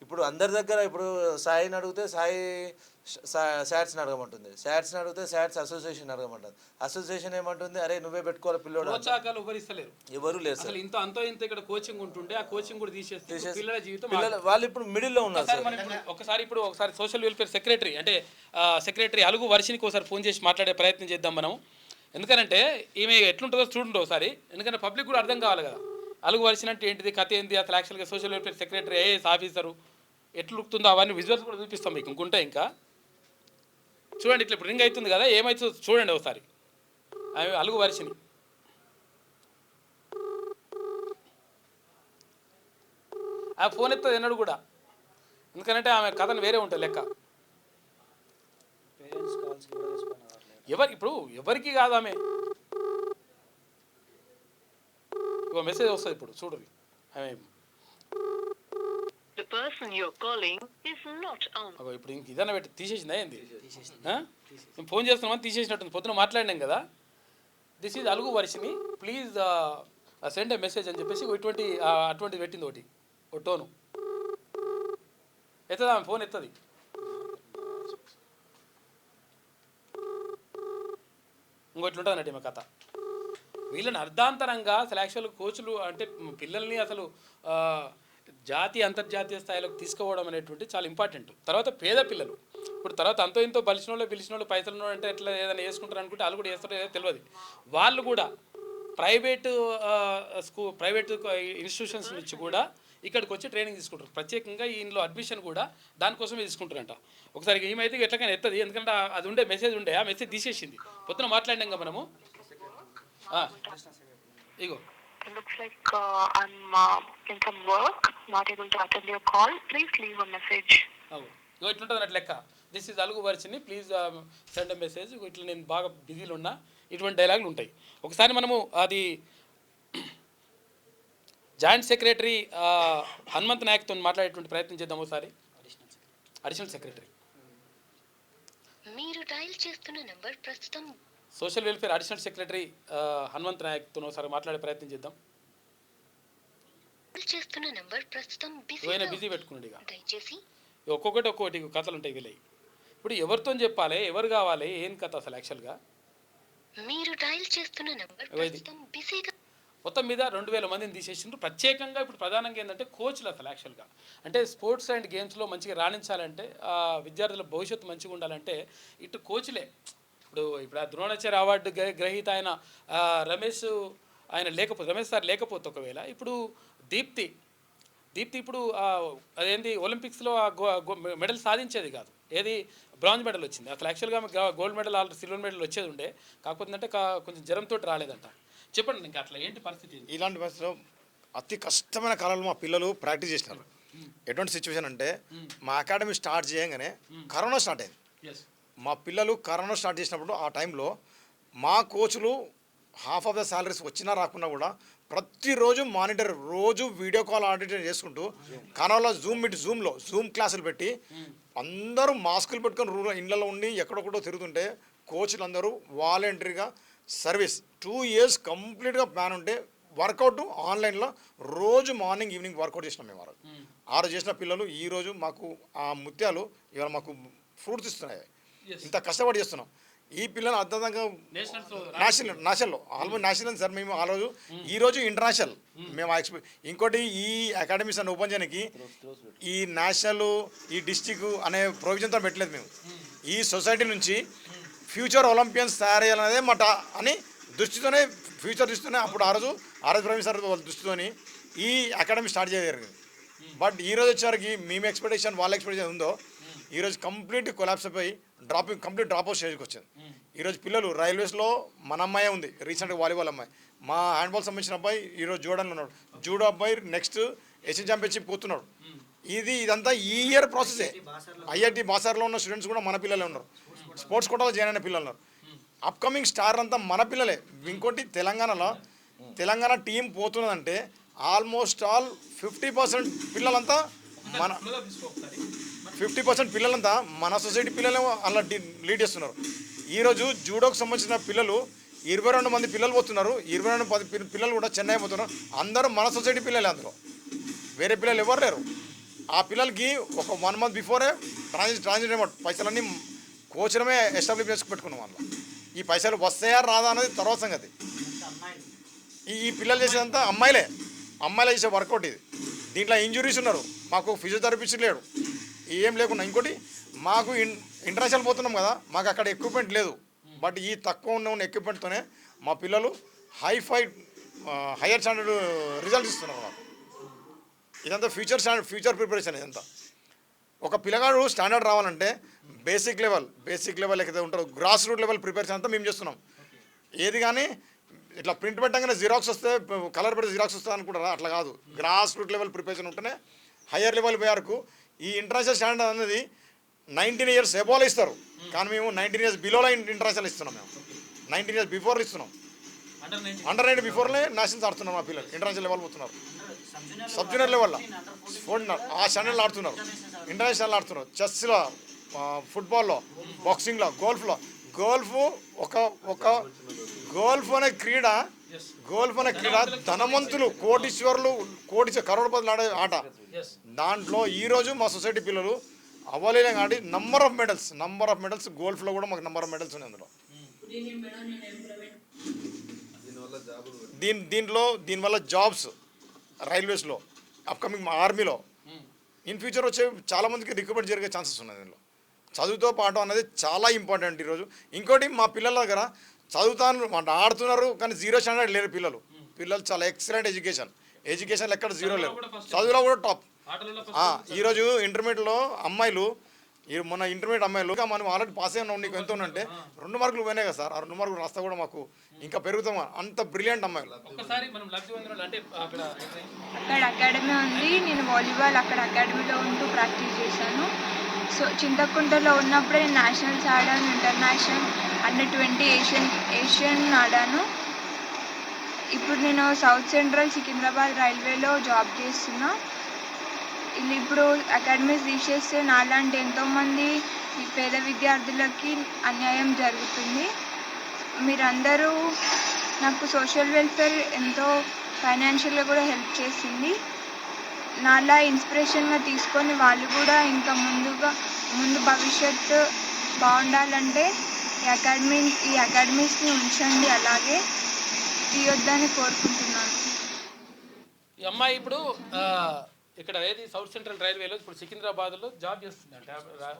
ఇప్పుడు అందరి దగ్గర ఇప్పుడు సాయిని అడిగితే శాట్స్ని అడగమంటుంది, శాట్స్ని అడిగితే శాట్స్ అసోసియేషన్ అడగమంటుంది. అసోసియేషన్ ఏమంటుంది, అరే నువ్వే పెట్టుకోవాలి పిల్లోడు, ఎవరు లేరు సార్. ఇంత ఇక్కడ కోచింగ్ ఉంటుండే ఆ కోచింగ్ కూడా తీసేస్తే పిల్లల జీవితం వాళ్ళు ఇప్పుడు మిడిల్లో ఉన్నారు సార్. ఒకసారి సోషల్ వెల్ఫేర్ సెక్రటరీ అంటే సెక్రటరీ అలుగు వర్షినికి ఒకసారి ఫోన్ చేసి మాట్లాడే ప్రయత్నం చేద్దాం మనం. ఎందుకంటే ఈమె ఎట్లుంటుందో చూడండి ఒకసారి, ఎందుకంటే పబ్లిక్ కూడా అర్థం కావాలి కదా. అలుగు వర్షిని అంటే ఏంటిది, కథ ఏంది, అసలు యాక్చువల్గా social welfare secretary IAS officer ఎట్లుంటుందో అవన్నీ విజువల్స్ కూడా చూపిస్తాం మీకు. ఇంకుంటాయి ఇంకా చూడండి, ఇట్లా ఇప్పుడు రింగ్ అవుతుంది కదా, ఏమవుతుందో చూడండి ఒకసారి. ఆమె అలుగు వర్షిని. ఆ ఫోన్ ఎత్తది ఎన్నడు కూడా, ఎందుకంటే ఆమె కథను వేరే ఉంటుంది లెక్క. ఎవరికి కాదు ఆమె. ఒక మెసేజ్ వస్తుంది ఇప్పుడు చూడండి. ఆమె ఇప్పుడు ఇంక ఇదన్నా పెట్టి తీసేసిందా ఏంది, మేము ఫోన్ చేస్తున్నామని తీసేసినట్టుంది. పొద్దున మాట్లాడినాం కదా, this is Alugu Varshini please send a message అని చెప్పేసి అటువంటిది పెట్టింది ఒకటి, ఒక టోను ఎత్తది ఆమె, ఫోన్ ఎత్తది. ఇంకోట్లుంటుంది అన్నట్టు ఈమె కథ. వీళ్ళని అర్ధాంతరంగా అసలు యాక్చువల్ కోచ్లు అంటే పిల్లల్ని అసలు జాతీయ అంతర్జాతీయ స్థాయిలోకి తీసుకుపోవడం అనేటువంటి చాలా ఇంపార్టెంట్. తర్వాత పేద పిల్లలు, ఇప్పుడు తర్వాత అంతో ఇంతో పిలిచిన వాళ్ళు పైసలు అంటే ఎట్లా ఏదైనా వేసుకుంటారు అనుకుంటే వాళ్ళు కూడా వేస్తారో ఏదో తెలియదు. వాళ్ళు కూడా ప్రైవేట్ ఇన్స్టిట్యూషన్స్ నుంచి కూడా ఇక్కడికి వచ్చి ట్రైనింగ్ తీసుకుంటారు. ప్రత్యేకంగా ఇందులో అడ్మిషన్ కూడా దానికోసమే తీసుకుంటారంట. ఒకసారి ఏమైతే ఎట్లకైనా ఎత్తది, ఎందుకంటే అది ఉండే మెసేజ్ ఉండే, ఆ మెసేజ్ తీసేసింది. పొద్దున మాట్లాడినాం కదా మనము. ఇగో looks like I'm in some work, not able to attend your call. Please leave a message. ఇగో ఇట్లుంటుంది అన్నట్టు లెక్క. This is Alugu Varshini please send a message. ఇట్లా నేను బాగా బిజీలో ఉన్నా, ఇటువంటి డైలాగులు ఉంటాయి. ఒకసారి మనము అది జాయింట్ సెక్రటరీ హనుమంత్ నాయక్తో మాట్లాడేటువంటి ప్రయత్నం చేద్దాం ఒకసారి. అడిషనల్ సెక్రటరీ మీరు డయల్ చేస్తున్న నంబర్ ప్రస్తుతం social welfare additional secretary Hanumanth నాయక్తో ఒకసారి మాట్లాడే ప్రయత్నం చేద్దాం. చేస్తున్న నంబర్ ప్రస్తుతం బిజీ పెట్టుకున్నాడు. ఇక దయచేసి ఒక్కొక్కటి కథలు ఉంటాయి వీళ్ళవి. ఇప్పుడు ఎవరితో చెప్పాలి, ఎవరు కావాలి, ఏం కథ అసలు యాక్చువల్గా. మీరు డయల్ చేస్తున్న నంబర్ ప్రస్తుతం బిజీగా. మొత్తం మీద 2,000 మందిని తీసేసిండ్రు. ప్రత్యేకంగా ఇప్పుడు ప్రధానంగా ఏంటంటే కోచ్లు అసలు యాక్చువల్గా అంటే స్పోర్ట్స్ అండ్ గేమ్స్లో మంచిగా రాణించాలంటే విద్యార్థుల భవిష్యత్తు మంచిగా ఉండాలంటే ఇటు కోచ్లే. ఇప్పుడు ఆ ద్రోణాచార్య అవార్డు గ్రహీత ఆయన రమేష్ సార్ లేకపోతే ఒకవేళ ఇప్పుడు దీప్తి ఇప్పుడు అదేంటి ఒలింపిక్స్లో మెడల్ సాధించేది కాదు, ఏది బ్రాంజ్ మెడల్ వచ్చింది. అసలు యాక్చువల్గా gold medal already silver medal వచ్చేది ఉండే, కాకపోతే అంటే కొంచెం జ్వరంతో రాలేదంట. చెప్పండి ఇంకా అట్లా ఏంటి పరిస్థితి? ఇలాంటి పరిస్థితిలో అతి కష్టమైన కాలంలో మా పిల్లలు ప్రాక్టీస్ చేసినారు. ఎటువంటి సిచ్యువేషన్ అంటే మా అకాడమీ స్టార్ట్ చేయగానే కరోనా స్టార్ట్ అయింది. మా పిల్లలు కరోనా స్టార్ట్ చేసినప్పుడు ఆ టైంలో మా కోచ్లు హాఫ్ ఆఫ్ ద శాలరీస్ వచ్చినా రాకున్నా కూడా ప్రతిరోజు మానిటర్, రోజు వీడియో కాల్ ఆడిటర్ చేసుకుంటూ కనవలో జూమ్ క్లాసులు పెట్టి అందరూ మాస్కులు పెట్టుకొని రూరల్ ఇళ్లలో ఉండి ఎక్కడొక్కడో తిరుగుతుంటే కోచ్లు అందరూ వాలంటరీగా సర్వీస్ 2 years కంప్లీట్గా ప్లాన్ ఉంటే వర్కౌట్ ఆన్లైన్లో రోజు మార్నింగ్ ఈవినింగ్ వర్కౌట్ చేసినాం మేము. ఆ రోజు చేసిన పిల్లలు ఈరోజు మాకు ఆ ముత్యాలు ఇవాళ మాకు ఫ్రూట్స్ ఇస్తున్నాయి. ఇంత కష్టపడి చేస్తున్నాం. ఈ పిల్లలు అద్భుతంగా నేషనల్లో ఆల్మోస్ట్ నేషనల్ సార్ మేము ఆ రోజు ఈరోజు ఇంటర్నేషనల్ మేము ఇంకోటి ఈ అకాడమీస్ అని ఓపెన్ చేయడానికి ఈ నేషనల్ ఈ డిస్టిక్ అనే ప్రొవిజన్తో పెట్టలేదు మేము. ఈ సొసైటీ నుంచి ఫ్యూచర్ ఒలింపియన్స్ తయారయ్యాలనేదే మాట అని ఫ్యూచర్ దృష్టితోనే అప్పుడు ఆ రోజు ప్రవీణ్ సార్ వాళ్ళ దృష్టితోని ఈ అకాడమీ స్టార్ట్ చేయగలిగింది. బట్ ఈరోజు వచ్చేసరికి మేము ఎక్స్పెక్టేషన్ వాళ్ళ ఎక్స్పెక్టేషన్ ఉందో ఈరోజు కంప్లీట్ కొలాప్స్ అయిపోయి కంప్లీట్ డ్రాప్ అవుట్ స్టేజ్కి వచ్చింది. ఈరోజు పిల్లలు రైల్వేస్లో మన అమ్మాయి ఉంది, రీసెంట్గా వాలీబాల్ అమ్మాయి, మా హ్యాండ్బాల్ సంబంధించిన అబ్బాయి ఈరోజు జూడన్లో ఉన్నాడు, జూడో అబ్బాయి నెక్స్ట్ ఏషియన్ ఛాంపియన్షిప్ పోతున్నాడు. ఇదంతా ఈ ఇయర్ ప్రాసెసే. ఐఐటి బాసార్లో ఉన్న స్టూడెంట్స్ కూడా మన పిల్లలే ఉన్నారు, స్పోర్ట్స్ కోటాలో జాయిన్ అయిన పిల్లలు ఉన్నారు. అప్కమింగ్ స్టార్ అంతా మన పిల్లలే. ఇంకోటి తెలంగాణ టీం పోతున్నదంటే ఆల్మోస్ట్ ఆల్ 50% పిల్లలంతా మన 50% పిల్లలంతా మన సొసైటీ పిల్లలే అలా లీడ్ చేస్తున్నారు. ఈరోజు జూడోకి సంబంధించిన పిల్లలు 22 మంది పిల్లలు పోతున్నారు. 22 పిల్లలు కూడా చెన్నై పోతున్నారు. అందరూ మన సొసైటీ పిల్లలే, అందులో వేరే పిల్లలు ఎవరు లేరు. ఆ పిల్లలకి ఒక 1 month బిఫోరే ట్రాన్సిట్ అమౌంట్ పైసలన్నీ కోచరమే ఎస్టాబ్లిష్ చేసుకు పెట్టుకున్నాం. అందులో ఈ పైసలు వస్తాయా రాదా అనేది తర్వాత సంగతి. ఈ పిల్లలు చేసేదంతా అమ్మాయిలే చేసే వర్కౌట్ ఇది. దీంట్లో ఇంజురీస్ ఉన్నారు, మాకు ఫిజియోథెరపిస్ట్ లేడు, ఏం లేకుండా. ఇంకోటి మాకు ఇంటర్నేషనల్ పోతున్నాం కదా, మాకు అక్కడ ఎక్విప్మెంట్ లేదు. బట్ ఈ తక్కువ ఉన్న ఎక్విప్మెంట్తోనే మా పిల్లలు హైయర్ స్టాండర్డ్ రిజల్ట్స్ ఇస్తున్నారు మాకు. ఇదంతా ఫ్యూచర్ ప్రిపరేషన్. ఇదంతా ఒక పిల్లగాడు స్టాండర్డ్ రావాలంటే బేసిక్ లెవెల్ ఎక్కడైతే ఉంటారో గ్రాస్ రూట్ లెవెల్ ప్రిపరేషన్ అంతా మేము చేస్తున్నాం. ఏది కానీ ఇట్లా ప్రింట్ పెట్టగానే జిరాక్స్ వస్తే కలర్ పెడితే జిరాక్స్ వస్తుంది అనుకుంటారా, అట్లా కాదు. గ్రాస్ రూట్ లెవెల్ ప్రిపరేషన్ ఉంటేనే హయ్యర్ లెవెల్ వరకు. ఈ ఇంటర్నేషనల్ స్టాండర్డ్ అనేది 19 years ఎబోలో ఇస్తారు, కానీ మేము 19 years బిలోలో ఇంటర్నేషనల్ ఇస్తున్నాం. మేము 19 years బిఫోర్ ఇస్తున్నాం. అండర్ 9 బిఫోర్లే నేషనల్స్ ఆడుతున్నాం. మా పిల్లలు ఇంటర్నేషనల్ లెవెల్ పోతున్నారు, సబ్ జూనియర్ లెవెల్లో ఆ స్టాండర్డ్లో ఆడుతున్నారు, ఇంటర్నేషనల్ ఆడుతున్నారు. చెస్లో, ఫుట్బాల్లో, బాక్సింగ్లో, గోల్ఫ్ గోల్ఫ్ అనే క్రీడ ధనవంతులు కరోడ్పతులు ఆడే ఆట. దాంట్లో ఈరోజు మా సొసైటీ పిల్లలు అవ్వలేని కాబట్టి నంబర్ ఆఫ్ మెడల్స్ గోల్ఫ్లో కూడా మాకు నంబర్ ఆఫ్ మెడల్స్ ఉన్నాయి. అందులో దీనివల్ల జాబ్స్ రైల్వేస్లో, అప్కమింగ్ ఆర్మీలో, ఇన్ ఫ్యూచర్ వచ్చే చాలామందికి రిక్రూట్మెంట్ జరిగే ఛాన్సెస్ ఉన్నాయి. దీనిలో చదువుతో పాటు అనేది చాలా ఇంపార్టెంట్ ఈరోజు. ఇంకోటి మా పిల్లల దగ్గర ఆడుతున్నారు కానీ 0 స్టాండర్డ్ లేరు పిల్లలు చాలా ఎక్సలెంట్ ఎడ్యుకేషన్ ఎక్కడ 0 లేరు, చదువులో కూడా టాప్. ఈరోజు ఇంటర్మీడియట్లో అమ్మాయిలు, మొన్న ఇంటర్మీడియట్ అమ్మాయిలు మనం ఆల్రెడీ పాస్ అయినా నీకు ఎంత ఉందంటే 2 మార్కులు పోయినాయి కదా సార్. ఆ 2 మార్కులు రాస్తా కూడా మాకు ఇంకా పెరుగుతాం. అంత బ్రిలియంట్ అమ్మాయిలు. అక్కడ అకాడమీ ఉంది, నేను వాలీబాల్ అక్కడ అకాడమీలో ఉంటూ ప్రాక్టీస్ చేశాను. సో చింతకుంటలో ఉన్నప్పుడే నేను నేషనల్స్ ఆడాను, ఇంటర్నేషనల్ అండర్-20 ఏషియన్ ఆడాను. ఇప్పుడు నేను సౌత్ సెంట్రల్ సికింద్రాబాద్ రైల్వేలో జాబ్ చేస్తున్నా. ఇప్పుడు అకాడమీస్ తీసేస్తే నాలాంటి ఎంతోమంది పేద విద్యార్థులకి అన్యాయం జరుగుతుంది. మీరందరూ నాకు సోషల్ వెల్ఫేర్ ఎంతో ఫైనాన్షియల్గా కూడా హెల్ప్ చేసింది. నాలా ఇన్స్పిరేషన్గా తీసుకొని వాళ్ళు కూడా ఇంకా ముందు భవిష్యత్తు బాగుండాలంటే ఈ అకాడమీస్ని ఉంచండి, అలాగే తీయొద్దని కోరుకుంటున్నాను. ఈ అమ్మాయి ఇప్పుడు ఇక్కడ ఏది సౌత్ సెంట్రల్ రైల్వేలో ఇప్పుడు సికింద్రాబాద్లో జాబ్ చేస్తుంది. అంటే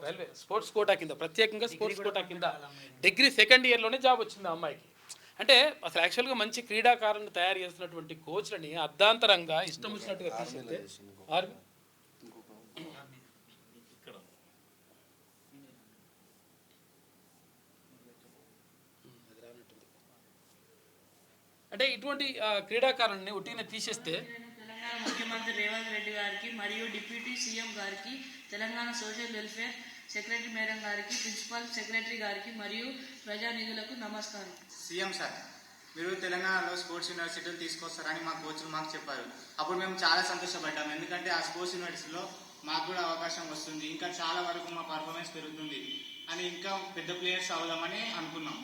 రైల్వే స్పోర్ట్స్ కోటా కింద, ప్రత్యేకంగా స్పోర్ట్స్ కోటా కింద డిగ్రీ 2nd yearలోనే జాబ్ వచ్చింది ఆ అమ్మాయికి. అంటే అసలు యాక్చువల్గా మంచి క్రీడాకారులను తయారు చేస్తున్నటువంటి కోచ్లని అర్ధాంతరంగా ఇష్టం వచ్చినట్టుగా తీసుకుంటే అంటే ఇటువంటి క్రీడాకారుల్ని ఒట్టిగా తీసేస్తే తెలంగాణ ముఖ్యమంత్రి రేవంత్ రెడ్డి గారికి మరియు డిప్యూటీ సీఎం గారికి, Telangana social welfare secretary madam గారికి, ప్రిన్సిపల్ సెక్రటరీ గారికి మరియు ప్రజానిధులకు నమస్కారం. సీఎం సార్, మీరు తెలంగాణలో స్పోర్ట్స్ యూనివర్సిటీలు తీసుకొస్తారని మా కోచ్లు మాకు చెప్పారు. అప్పుడు మేము చాలా సంతోషపడ్డాము, ఎందుకంటే ఆ స్పోర్ట్స్ యూనివర్సిటీలో మాకు కూడా అవకాశం వస్తుంది, ఇంకా చాలా వరకు మా పర్ఫార్మెన్స్ పెరుగుతుంది అని ఇంకా పెద్ద ప్లేయర్స్ అవుదామని అనుకున్నాం.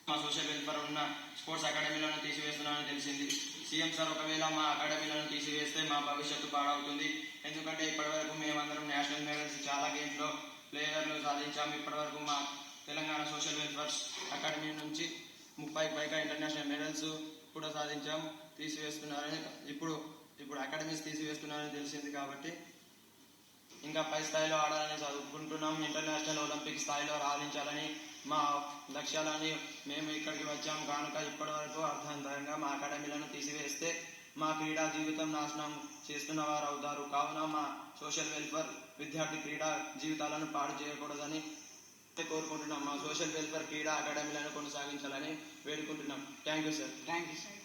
మా సోషల్ వెల్ఫేర్ ఉన్న స్పోర్ట్స్ అకాడమీలను తీసివేస్తున్నామని తెలిసింది. సీఎం సార్ ఒకవేళ మా అకాడమీలను తీసివేస్తే మా భవిష్యత్తు పాడవుతుంది, ఎందుకంటే ఇప్పటివరకు మేమందరం నేషనల్ మెడల్స్ చాలా గేమ్స్లో ప్లేయర్లు సాధించాము. ఇప్పటివరకు మా తెలంగాణ సోషల్ వెల్ఫేర్ అకాడమీ నుంచి 30కి పైగా ఇంటర్నేషనల్ మెడల్స్ కూడా సాధించాము. తీసివేస్తున్నారని ఇప్పుడు అకాడమీస్ తీసివేస్తున్నారని తెలిసింది, కాబట్టి ఇంకా పై స్థాయిలో ఆడాలని చదువుకుంటున్నాం. ఇంటర్నేషనల్ ఒలింపిక్ స్థాయిలో రాణించాలని మా లక్ష్యాలని మేము ఇక్కడికి వచ్చాం కనుక ఇప్పటి వరకు అర్థవంతంగా మా అకాడమీలను తీసివేస్తే మా క్రీడా జీవితం నాశనం చేస్తున్న వారు అవుతారు. కావున మా సోషల్ వెల్ఫేర్ విద్యార్థి క్రీడా జీవితాలను పాడు చేయకూడదని కోరుకుంటున్నాం. మా సోషల్ వెల్ఫేర్ క్రీడా అకాడమీలను కొనసాగించాలని వేడుకుంటున్నాం. Thank you sir. Thank you sir.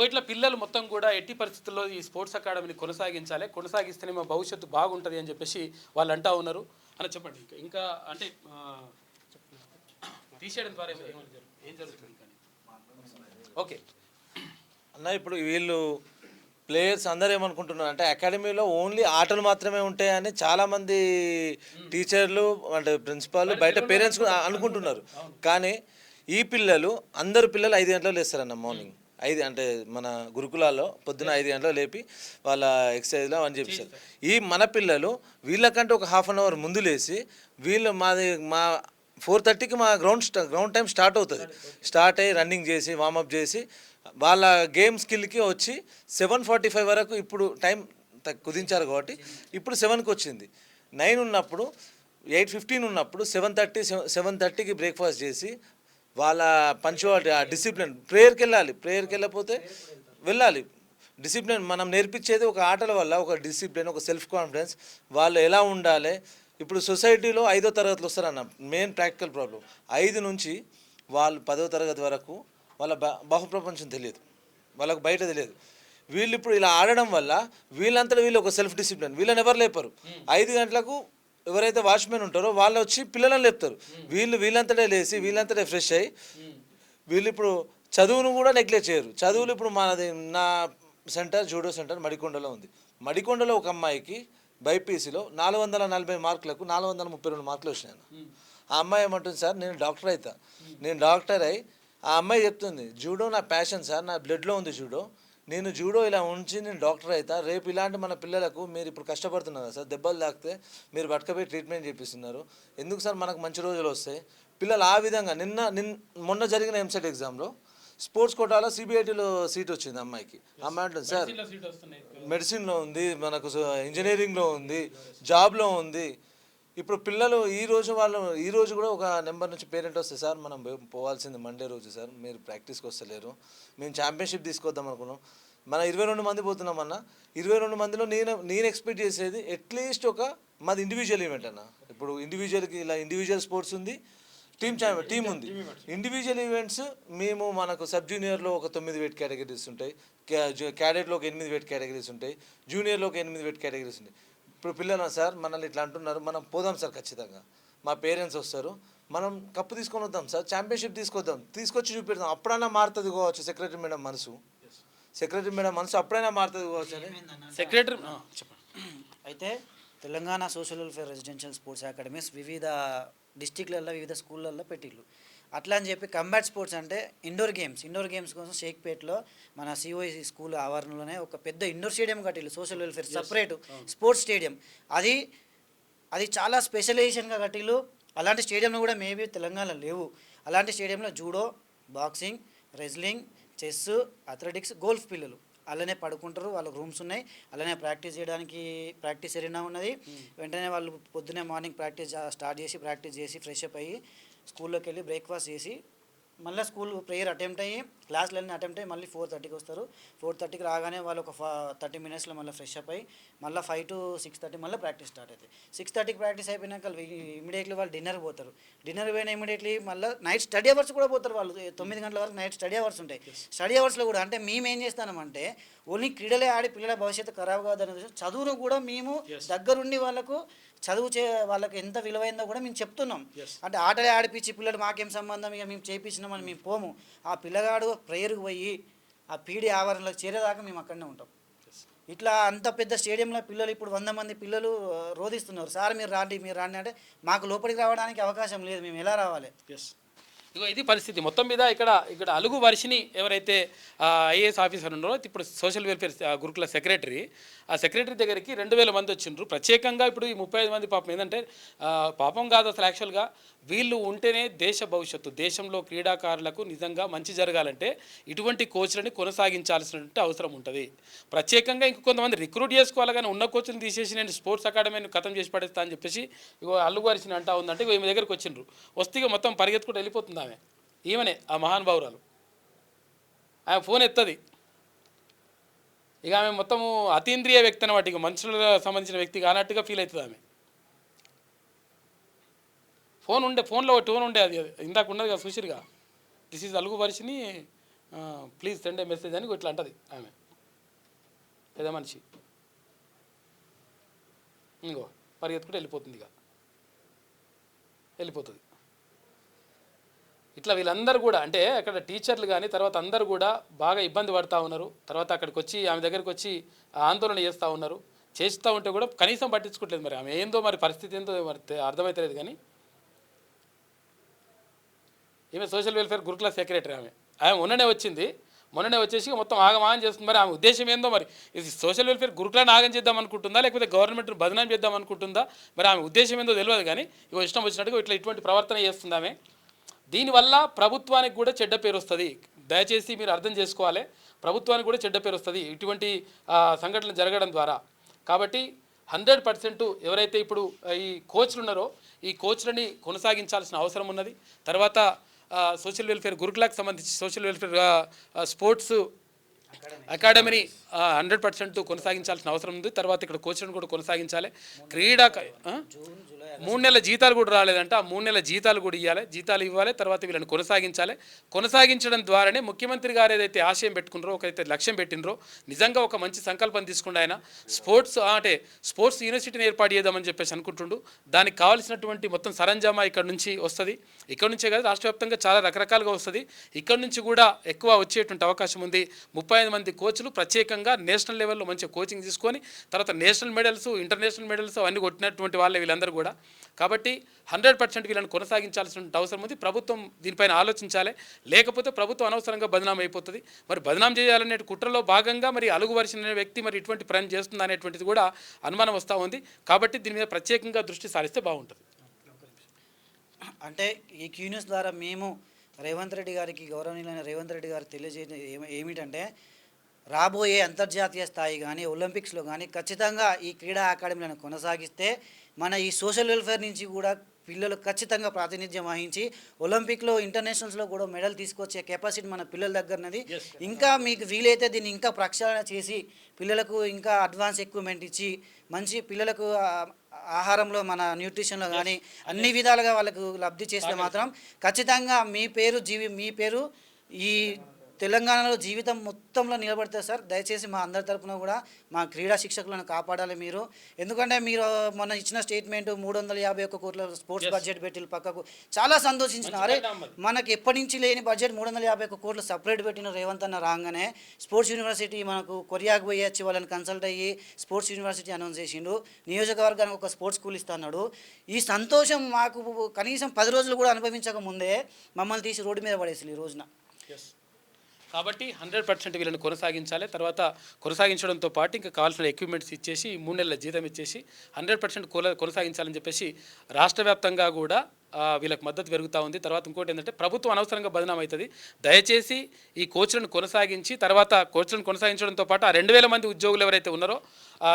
ఇట్లా పిల్లలు మొత్తం కూడా ఎట్టి పరిస్థితుల్లో ఈ స్పోర్ట్స్ అకాడమీని కొనసాగిస్తేనే మా భవిష్యత్తు బాగుంటుంది అని చెప్పేసి వాళ్ళు అంటా ఉన్నారు. అని చెప్పండి, ఇంకా అంటే తీసేయడం ద్వారా ఏం జరుగుతుంది? ఓకే అన్న, ఇప్పుడు వీళ్ళు ప్లేయర్స్ అందరూ ఏమనుకుంటున్నారు అంటే అకాడమీలో ఓన్లీ ఆటలు మాత్రమే ఉంటాయని చాలామంది టీచర్లు అంటే ప్రిన్సిపాల్ బయట పేరెంట్స్ అనుకుంటున్నారు. కానీ ఈ పిల్లలు అందరు పిల్లలు 5 గంటలకు లేస్తారన్న మార్నింగ్. 5 అంటే మన గురుకులాల్లో పొద్దున 5 గంటలకు లేపి వాళ్ళ ఎక్సర్సైజ్లో అని చెప్పేసారు. ఈ మన పిల్లలు వీళ్ళకంటే ఒక హాఫ్ అన్ అవర్ ముందు లేచి వీళ్ళు మా 4:30కి మా గ్రౌండ్ టైం స్టార్ట్ అవుతుంది. స్టార్ట్ అయ్యి రన్నింగ్ చేసి వార్మప్ చేసి వాళ్ళ గేమ్ స్కిల్కి వచ్చి 7:45 వరకు ఇప్పుడు టైం కుదించారు కాబట్టి ఇప్పుడు 7కి వచ్చింది. 9 ఉన్నప్పుడు 8:15 ఉన్నప్పుడు 7:30కి బ్రేక్ఫాస్ట్ చేసి వాళ్ళ పంచువాలిటీ ఆ డిసిప్లిన్ ప్రేయర్కి వెళ్ళకపోతే వెళ్ళాలి. డిసిప్లిన్ మనం నేర్పించేది ఒక ఆటల వల్ల ఒక డిసిప్లిన్, ఒక సెల్ఫ్ కాన్ఫిడెన్స్, వాళ్ళు ఎలా ఉండాలి. ఇప్పుడు సొసైటీలో 5వ తరగతిలో వస్తారన్న మెయిన్ ప్రాక్టికల్ ప్రాబ్లం. 5 నుంచి వాళ్ళు 10వ తరగతి వరకు వాళ్ళ బహుప్రపంచం తెలియదు, వాళ్ళకు బయట తెలియదు. వీళ్ళు ఇప్పుడు ఇలా ఆడడం వల్ల వీళ్ళంతటా వీళ్ళు ఒక సెల్ఫ్ డిసిప్లిన్, వీళ్ళని ఎవరు లేపరు. 5 గంటలకు ఎవరైతే వాచ్మెన్ ఉంటారో వాళ్ళు వచ్చి పిల్లలను లేపుతారు. వీళ్ళంతటే లేచి వీళ్ళంతటే ఫ్రెష్ అయ్యి వీళ్ళు ఇప్పుడు చదువును కూడా నెగ్లెక్ట్ చేయరు. చదువులు ఇప్పుడు నా జూడో సెంటర్ మడికొండలో ఉంది. మడికొండలో ఒక అమ్మాయికి బైపీసీలో 440 మార్కులకు 432 మార్కులు వచ్చినాయి. ఆ అమ్మాయి ఏమంటుంది, సార్ నేను డాక్టర్ అవుతా, నేను డాక్టర్ అయి ఆ అమ్మాయి చెప్తుంది, జూడో నా ప్యాషన్ సార్, నా బ్లడ్లో ఉంది జూడో, నేను జూడో ఇలా ఉంచి నేను డాక్టర్ అవుతా. రేపు ఇలాంటి మన పిల్లలకు మీరు ఇప్పుడు కష్టపడుతున్నారు సార్, దెబ్బలు తాకితే మీరు పట్టుకపోయి ట్రీట్మెంట్ చేపిస్తున్నారు, ఎందుకు సార్ మనకు మంచి రోజులు వస్తాయి. పిల్లలు ఆ విధంగా మొన్న జరిగిన ఎంసెట్ ఎగ్జామ్లో స్పోర్ట్స్ కోటాలో సిబిఐటీలో సీట్ వచ్చింది అమ్మాయికి. అమ్మాయి అంటుంది, సార్ మెడిసిన్లో ఉంది, మనకు ఇంజనీరింగ్లో ఉంది, జాబ్లో ఉంది. ఇప్పుడు పిల్లలు ఈ రోజు కూడా ఒక నెంబర్ నుంచి పేరెంట్ వస్తే, సార్ మనం పోవాల్సింది మండే రోజు సార్, మీరు ప్రాక్టీస్కి వస్తలేరు, మేము ఛాంపియన్షిప్ తీసుకొద్దాం అనుకున్నాం. మన 22 మంది పోతున్నాం అన్న, 22 మందిలో నేను ఎక్స్పెక్ట్ చేసేది అట్లీస్ట్ మాది ఇండివిజువల్ ఈవెంట్ అన్న. ఇప్పుడు ఇండివిజువల్కి ఇలా ఇండివిజువల్ స్పోర్ట్స్ ఉంది, టీమ్ ఉంది. ఇండివిజువల్ ఈవెంట్స్ మేము మనకు సబ్ జూనియర్లో ఒక 9 వెయిట్ కేటగిరీస్ ఉంటాయి, క్యాడెట్లో ఒక 8 వెయిట్ కేటగిరీస్ ఉంటాయి, జూనియర్లో ఒక 8 వెయిట్ కేటగిరీస్ ఉంటాయి. ఇప్పుడు పిల్లలు, సార్ మనల్ని ఇట్లా అంటున్నారు, మనం పోదాం సార్, ఖచ్చితంగా మా పేరెంట్స్ వస్తారు, మనం కప్పు తీసుకొని వద్దాం సార్, ఛాంపియన్షిప్ తీసుకొచ్చి చూపెడదాం, అప్పుడైనా మారుతుంది కావచ్చు సెక్రటరీ మేడం మనసు అప్పుడైనా మారుతుంది కావచ్చు అని సెక్రటరీ అయితే Telangana social welfare residential sports academies వివిధ డిస్టిక్లలో వివిధ స్కూళ్ళల్లో పెట్టిళ్ళు. అట్లా అని చెప్పి కంబాట్ స్పోర్ట్స్ అంటే ఇండోర్ గేమ్స్ కోసం షేక్పేట్లో మన సిఓసి స్కూల్ ఆవరణలోనే ఒక పెద్ద ఇండోర్ స్టేడియం కట్టిళ్ళు, social welfare separate sports stadium. అది చాలా స్పెషలైజేషన్గా కట్టిళ్ళు. అలాంటి స్టేడియంలో కూడా మేబీ తెలంగాణలో లేవు. అలాంటి స్టేడియంలో judo, boxing, wrestling, chess, athletics, golf పిల్లలు అలానే పడుకుంటారు, వాళ్ళకి రూమ్స్ ఉన్నాయి, అలానే ప్రాక్టీస్ చేయడానికి ప్రాక్టీస్ ఎరీనా ఉన్నది. వెంటనే వాళ్ళు పొద్దునే మార్నింగ్ ప్రాక్టీస్ చేసి ఫ్రెష్ అప్ అయ్యి స్కూల్లోకి వెళ్ళి బ్రేక్ఫాస్ట్ చేసి మళ్ళీ స్కూల్ ప్రేయర్ అటెంప్ట్ అయ్యి క్లాసులన్నీ అటెంప్ట్ అయ్యి మళ్ళీ 4:30కి వస్తారు. 4:30కి రాగానే వాళ్ళు ఒక 30 మినిట్స్లో మళ్ళీ ఫ్రెష్ అప్ అయ్యి మళ్ళీ 5 to 6:30 మళ్ళీ ప్రాక్టీస్ స్టార్ట్ అవుతుంది. 6:30కి ప్రాక్టీస్ అయిపోయినాక ఇమీడియట్లీ వాళ్ళు డిన్నర్ పోతారు. డిన్నర్ పోయిన ఇమీడియట్లీ మళ్ళీ నైట్ స్టడీ అవర్స్ కూడా పోతారు. వాళ్ళు 9 గంటల వరకు నైట్ స్టడీ అవర్స్ ఉంటాయి. స్టడీ అవర్స్లో కూడా అంటే మేము ఏం చేస్తామంటే ఓన్లీ క్రీడలే ఆడి పిల్లల భవిష్యత్తు ఖరాబ్ కాదనే ఉద్దేశం చదువును కూడా మేము దగ్గరుండి వాళ్ళకు వాళ్ళకి ఎంత విలువైందో కూడా మేము చెప్తున్నాం. అంటే ఆటలే ఆడిపించి పిల్లలు మాకేం సంబంధం, ఇక మేము చేయించినామని మేము పోము. ఆ పిల్లగాడు ప్రేయర్కి పోయి ఆ పీడి ఆవరణలోకి చేరేదాకా మేము అక్కడనే ఉంటాం. ఇట్లా అంత పెద్ద స్టేడియంలో పిల్లలు ఇప్పుడు 100 మంది పిల్లలు రోధిస్తున్నారు, సార్ మీరు రాండి అంటే మాకు లోపలికి రావడానికి అవకాశం లేదు, మేము ఎలా రావాలి? ఇగో ఇది పరిస్థితి మొత్తం మీద. ఇక్కడ అలుగు వర్షిని ఎవరైతే ఐఏఎస్ ఆఫీసర్ ఉన్నారో ఇప్పుడు సోషల్ వెల్ఫేర్ గురుకుల సెక్రటరీ, ఆ సెక్రటరీ దగ్గరికి 2000 మంది వచ్చిండ్రు ప్రత్యేకంగా. ఇప్పుడు ఈ 35 మంది పాపం ఏంటంటే పాపం కాదు అసలు, యాక్చువల్గా వీళ్ళు ఉంటేనే దేశ భవిష్యత్తు, దేశంలో క్రీడాకారులకు నిజంగా మంచి జరగాలంటే ఇటువంటి కోచ్లని కొనసాగించాల్సినటువంటి అవసరం ఉంటుంది. ప్రత్యేకంగా ఇంకొంతమంది రిక్రూట్ చేసుకోవాలి, కానీ ఉన్న కోచ్ని తీసేసి నేను స్పోర్ట్స్ అకాడమీని ఖతం చేసి పడేస్తా అని చెప్పేసి ఇగో అలుగు వర్షిని అంటా ఉందంటే ఇగో ఈమె దగ్గరికి వచ్చిండ్రు. వస్తే ఇక మొత్తం పరిగెత్తుకుంటూ వెళ్ళిపోతుంది ఆమె. ఈమెనే ఆ మహానుభావురాలు. ఆమె ఫోన్ ఎత్తది. ఇక ఆమె మొత్తము అతీంద్రియ వ్యక్తి అనమాట, ఇక మనుషులకు సంబంధించిన వ్యక్తి కానట్టుగా ఫీల్ అవుతుంది ఆమె. ఫోన్లో టోన్ ఉండే, అది ఇందాక ఉన్నది కదా చూసిరుగా, this is Alugu Varshini please send a message అని ఇట్లా అంటది ఆమె, పెద్ద మనిషి. ఇంకో పరిగెత్తుకుంటే వెళ్ళిపోతుంది, ఇక వెళ్ళిపోతుంది. ఇట్లా వీళ్ళందరూ కూడా అంటే అక్కడ టీచర్లు కానీ తర్వాత అందరూ కూడా బాగా ఇబ్బంది పడుతూ ఉన్నారు. తర్వాత అక్కడికి వచ్చి ఆమె దగ్గరికి వచ్చి ఆందోళన చేస్తూ ఉన్నారు. చేస్తూ ఉంటే కూడా కనీసం పట్టించుకోవట్లేదు. మరి ఆమె ఏందో మరి పరిస్థితి ఏందో మరి అర్థమవుతలేదు. కానీ ఈమె సోషల్ వెల్ఫేర్ గురుకుల సెక్రటరీ. ఆమె మొన్ననే వచ్చేసి మొత్తం ఆగమాగం చేస్తుంది. మరి ఆమె ఉద్దేశం ఏందో మరి, ఇది సోషల్ వెల్ఫేర్ గురుకులను ఆగం చేద్దాం అనుకుంటుందా, లేకపోతే గవర్నమెంట్ను బదనాం చేద్దాం అనుకుంటుందా, మరి ఆమె ఉద్దేశం ఏందో తెలియదు. కానీ ఇష్టం వచ్చినట్టుగా ఇటువంటి ప్రవర్తన చేస్తుంది ఆమె. దీనివల్ల ప్రభుత్వానికి కూడా చెడ్డ పేరు వస్తుంది. దయచేసి మీరు అర్థం చేసుకోవాలి, ప్రభుత్వానికి కూడా చెడ్డ పేరు వస్తుంది ఇటువంటి సంఘటనలు జరగడం ద్వారా. కాబట్టి 100% ఎవరైతే ఇప్పుడు ఈ కోచ్లు ఉన్నారో ఈ కోచ్లని కొనసాగించాల్సిన అవసరం ఉన్నది. తర్వాత సోషల్ వెల్ఫేర్ గురుకులకు సంబంధించి సోషల్ వెల్ఫేర్ స్పోర్ట్స్ అకాడమీని 100% కొనసాగించాల్సిన అవసరం ఉంది. తర్వాత ఇక్కడ కోచ్లను కూడా కొనసాగించాలి. 3 నెలల జీతాలు కూడా రాలేదంటే ఆ 3 నెలల జీతాలు కూడా జీతాలు ఇవ్వాలి. తర్వాత వీళ్ళని కొనసాగించాలి. కొనసాగించడం ద్వారానే ముఖ్యమంత్రి గారు ఏదైతే ఆశయం పెట్టుకున్నారో, ఒకైతే లక్ష్యం పెట్టినరో, నిజంగా ఒక మంచి సంకల్పం తీసుకుంటే ఆయన స్పోర్ట్స్ యూనివర్సిటీని ఏర్పాటు చేద్దామని చెప్పేసి అనుకుంటుండు. దానికి కావాల్సినటువంటి మొత్తం సరంజామా ఇక్కడ నుంచి వస్తుంది. ఇక్కడ నుంచే కాదు, రాష్ట్ర వ్యాప్తంగా చాలా రకరకాలుగా వస్తుంది. ఇక్కడ నుంచి కూడా ఎక్కువ వచ్చేటువంటి అవకాశం ఉంది. 35 మంది కోచ్లు ప్రత్యేకంగా నేషనల్ లెవెల్లో మంచి కోచింగ్ తీసుకొని తర్వాత నేషనల్ మెడల్స్, ఇంటర్నేషనల్ మెడల్స్ అవన్నీ కొట్టినటువంటి వాళ్ళే వీళ్ళందరూ కూడా. కాబట్టి 100% వీళ్ళని కొనసాగించాల్సిన అవసరం ఉంది. ప్రభుత్వం దీనిపైన ఆలోచించాలి. లేకపోతే ప్రభుత్వం అనవసరంగా బదనాం అయిపోతుంది. మరి బదనాం చేయాలనే కుట్రలో భాగంగా మరి అలుగు వర్షిని వ్యక్తి మరి ఇటువంటి పని చేస్తుంది అనేటువంటిది కూడా అనుమానం వస్తూ ఉంది. కాబట్టి దీని మీద ప్రత్యేకంగా దృష్టి సారిస్తే బాగుంటుంది. అంటే ఈ క్యూ న్యూస్ ద్వారా మేము గౌరవనీయులైన రేవంత్ రెడ్డి గారికి తెలియజేయడం ఏమిటంటే రాబోయే అంతర్జాతీయ స్థాయి కానీ ఒలింపిక్స్లో కానీ ఖచ్చితంగా ఈ క్రీడా అకాడమీలను కొనసాగిస్తే మన ఈ సోషల్ వెల్ఫేర్ నుంచి కూడా పిల్లలు ఖచ్చితంగా ప్రాతినిధ్యం వహించి ఒలింపిక్లో ఇంటర్నేషనల్స్లో కూడా మెడల్ తీసుకొచ్చే కెపాసిటీ మన పిల్లల దగ్గరన్నది. ఇంకా మీకు వీలైతే దీన్ని ఇంకా ప్రక్షాళన చేసి పిల్లలకు ఇంకా అడ్వాన్స్ ఎక్విప్మెంట్ ఇచ్చి మంచి పిల్లలకు ఆహారంలో మన న్యూట్రిషన్లో కానీ అన్ని విధాలుగా వాళ్ళకు లబ్ధి చేస్తే మాత్రం ఖచ్చితంగా మీ పేరు ఈ తెలంగాణలో జీవితం మొత్తంలో నిలబడతారు సార్. దయచేసి మా అందరి తరపున కూడా మా క్రీడా శిక్షకులను కాపాడాలి మీరు. ఎందుకంటే మీరు మొన్న ఇచ్చిన స్టేట్మెంట్ 351 కోట్ల స్పోర్ట్స్ బడ్జెట్ పెట్టిన పక్కకు చాలా సంతోషించిన. అరే మనకి ఎప్పటి నుంచి లేని బడ్జెట్ 351 కోట్లు సపరేట్ పెట్టిన రేవంత్ అన్న రాగానే స్పోర్ట్స్ యూనివర్సిటీ మనకు కొరియాకు పోయి వచ్చి వాళ్ళని కన్సల్ట్ అయ్యి స్పోర్ట్స్ యూనివర్సిటీ అనౌన్స్ చేసిండు. నియోజకవర్గానికి ఒక స్పోర్ట్స్ స్కూల్ ఇస్తున్నాడు. ఈ సంతోషం మాకు కనీసం 10 రోజులు కూడా అనుభవించక ముందే మమ్మల్ని తీసి రోడ్డు మీద పడేసి ఈ రోజున. కాబట్టి 100% వీళ్ళని కొనసాగించాలి. తర్వాత కొనసాగించడంతో పాటు ఇంకా కావాల్సిన ఎక్విప్మెంట్స్ ఇచ్చేసి 3 నెలల జీతం ఇచ్చేసి 100% కొనసాగించాలని చెప్పేసి రాష్ట్ర వ్యాప్తంగా కూడా వీళ్ళకి మద్దతు పెరుగుతూ ఉంది. తర్వాత ఇంకోటి ఏంటంటే ప్రభుత్వం అనవసరంగా బదనాం అవుతుంది. దయచేసి ఈ కోచ్లను కొనసాగించి తర్వాత కోచ్లను కొనసాగించడంతో పాటు ఆ 2000 మంది ఉద్యోగులు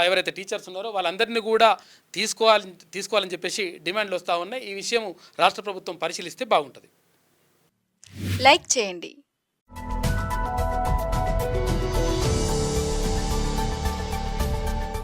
ఎవరైతే టీచర్స్ ఉన్నారో వాళ్ళందరినీ కూడా తీసుకోవాలని చెప్పేసి డిమాండ్లు వస్తూ ఉన్నాయి. ఈ విషయం రాష్ట్ర ప్రభుత్వం పరిశీలిస్తే బాగుంటుంది. లైక్ చేయండి.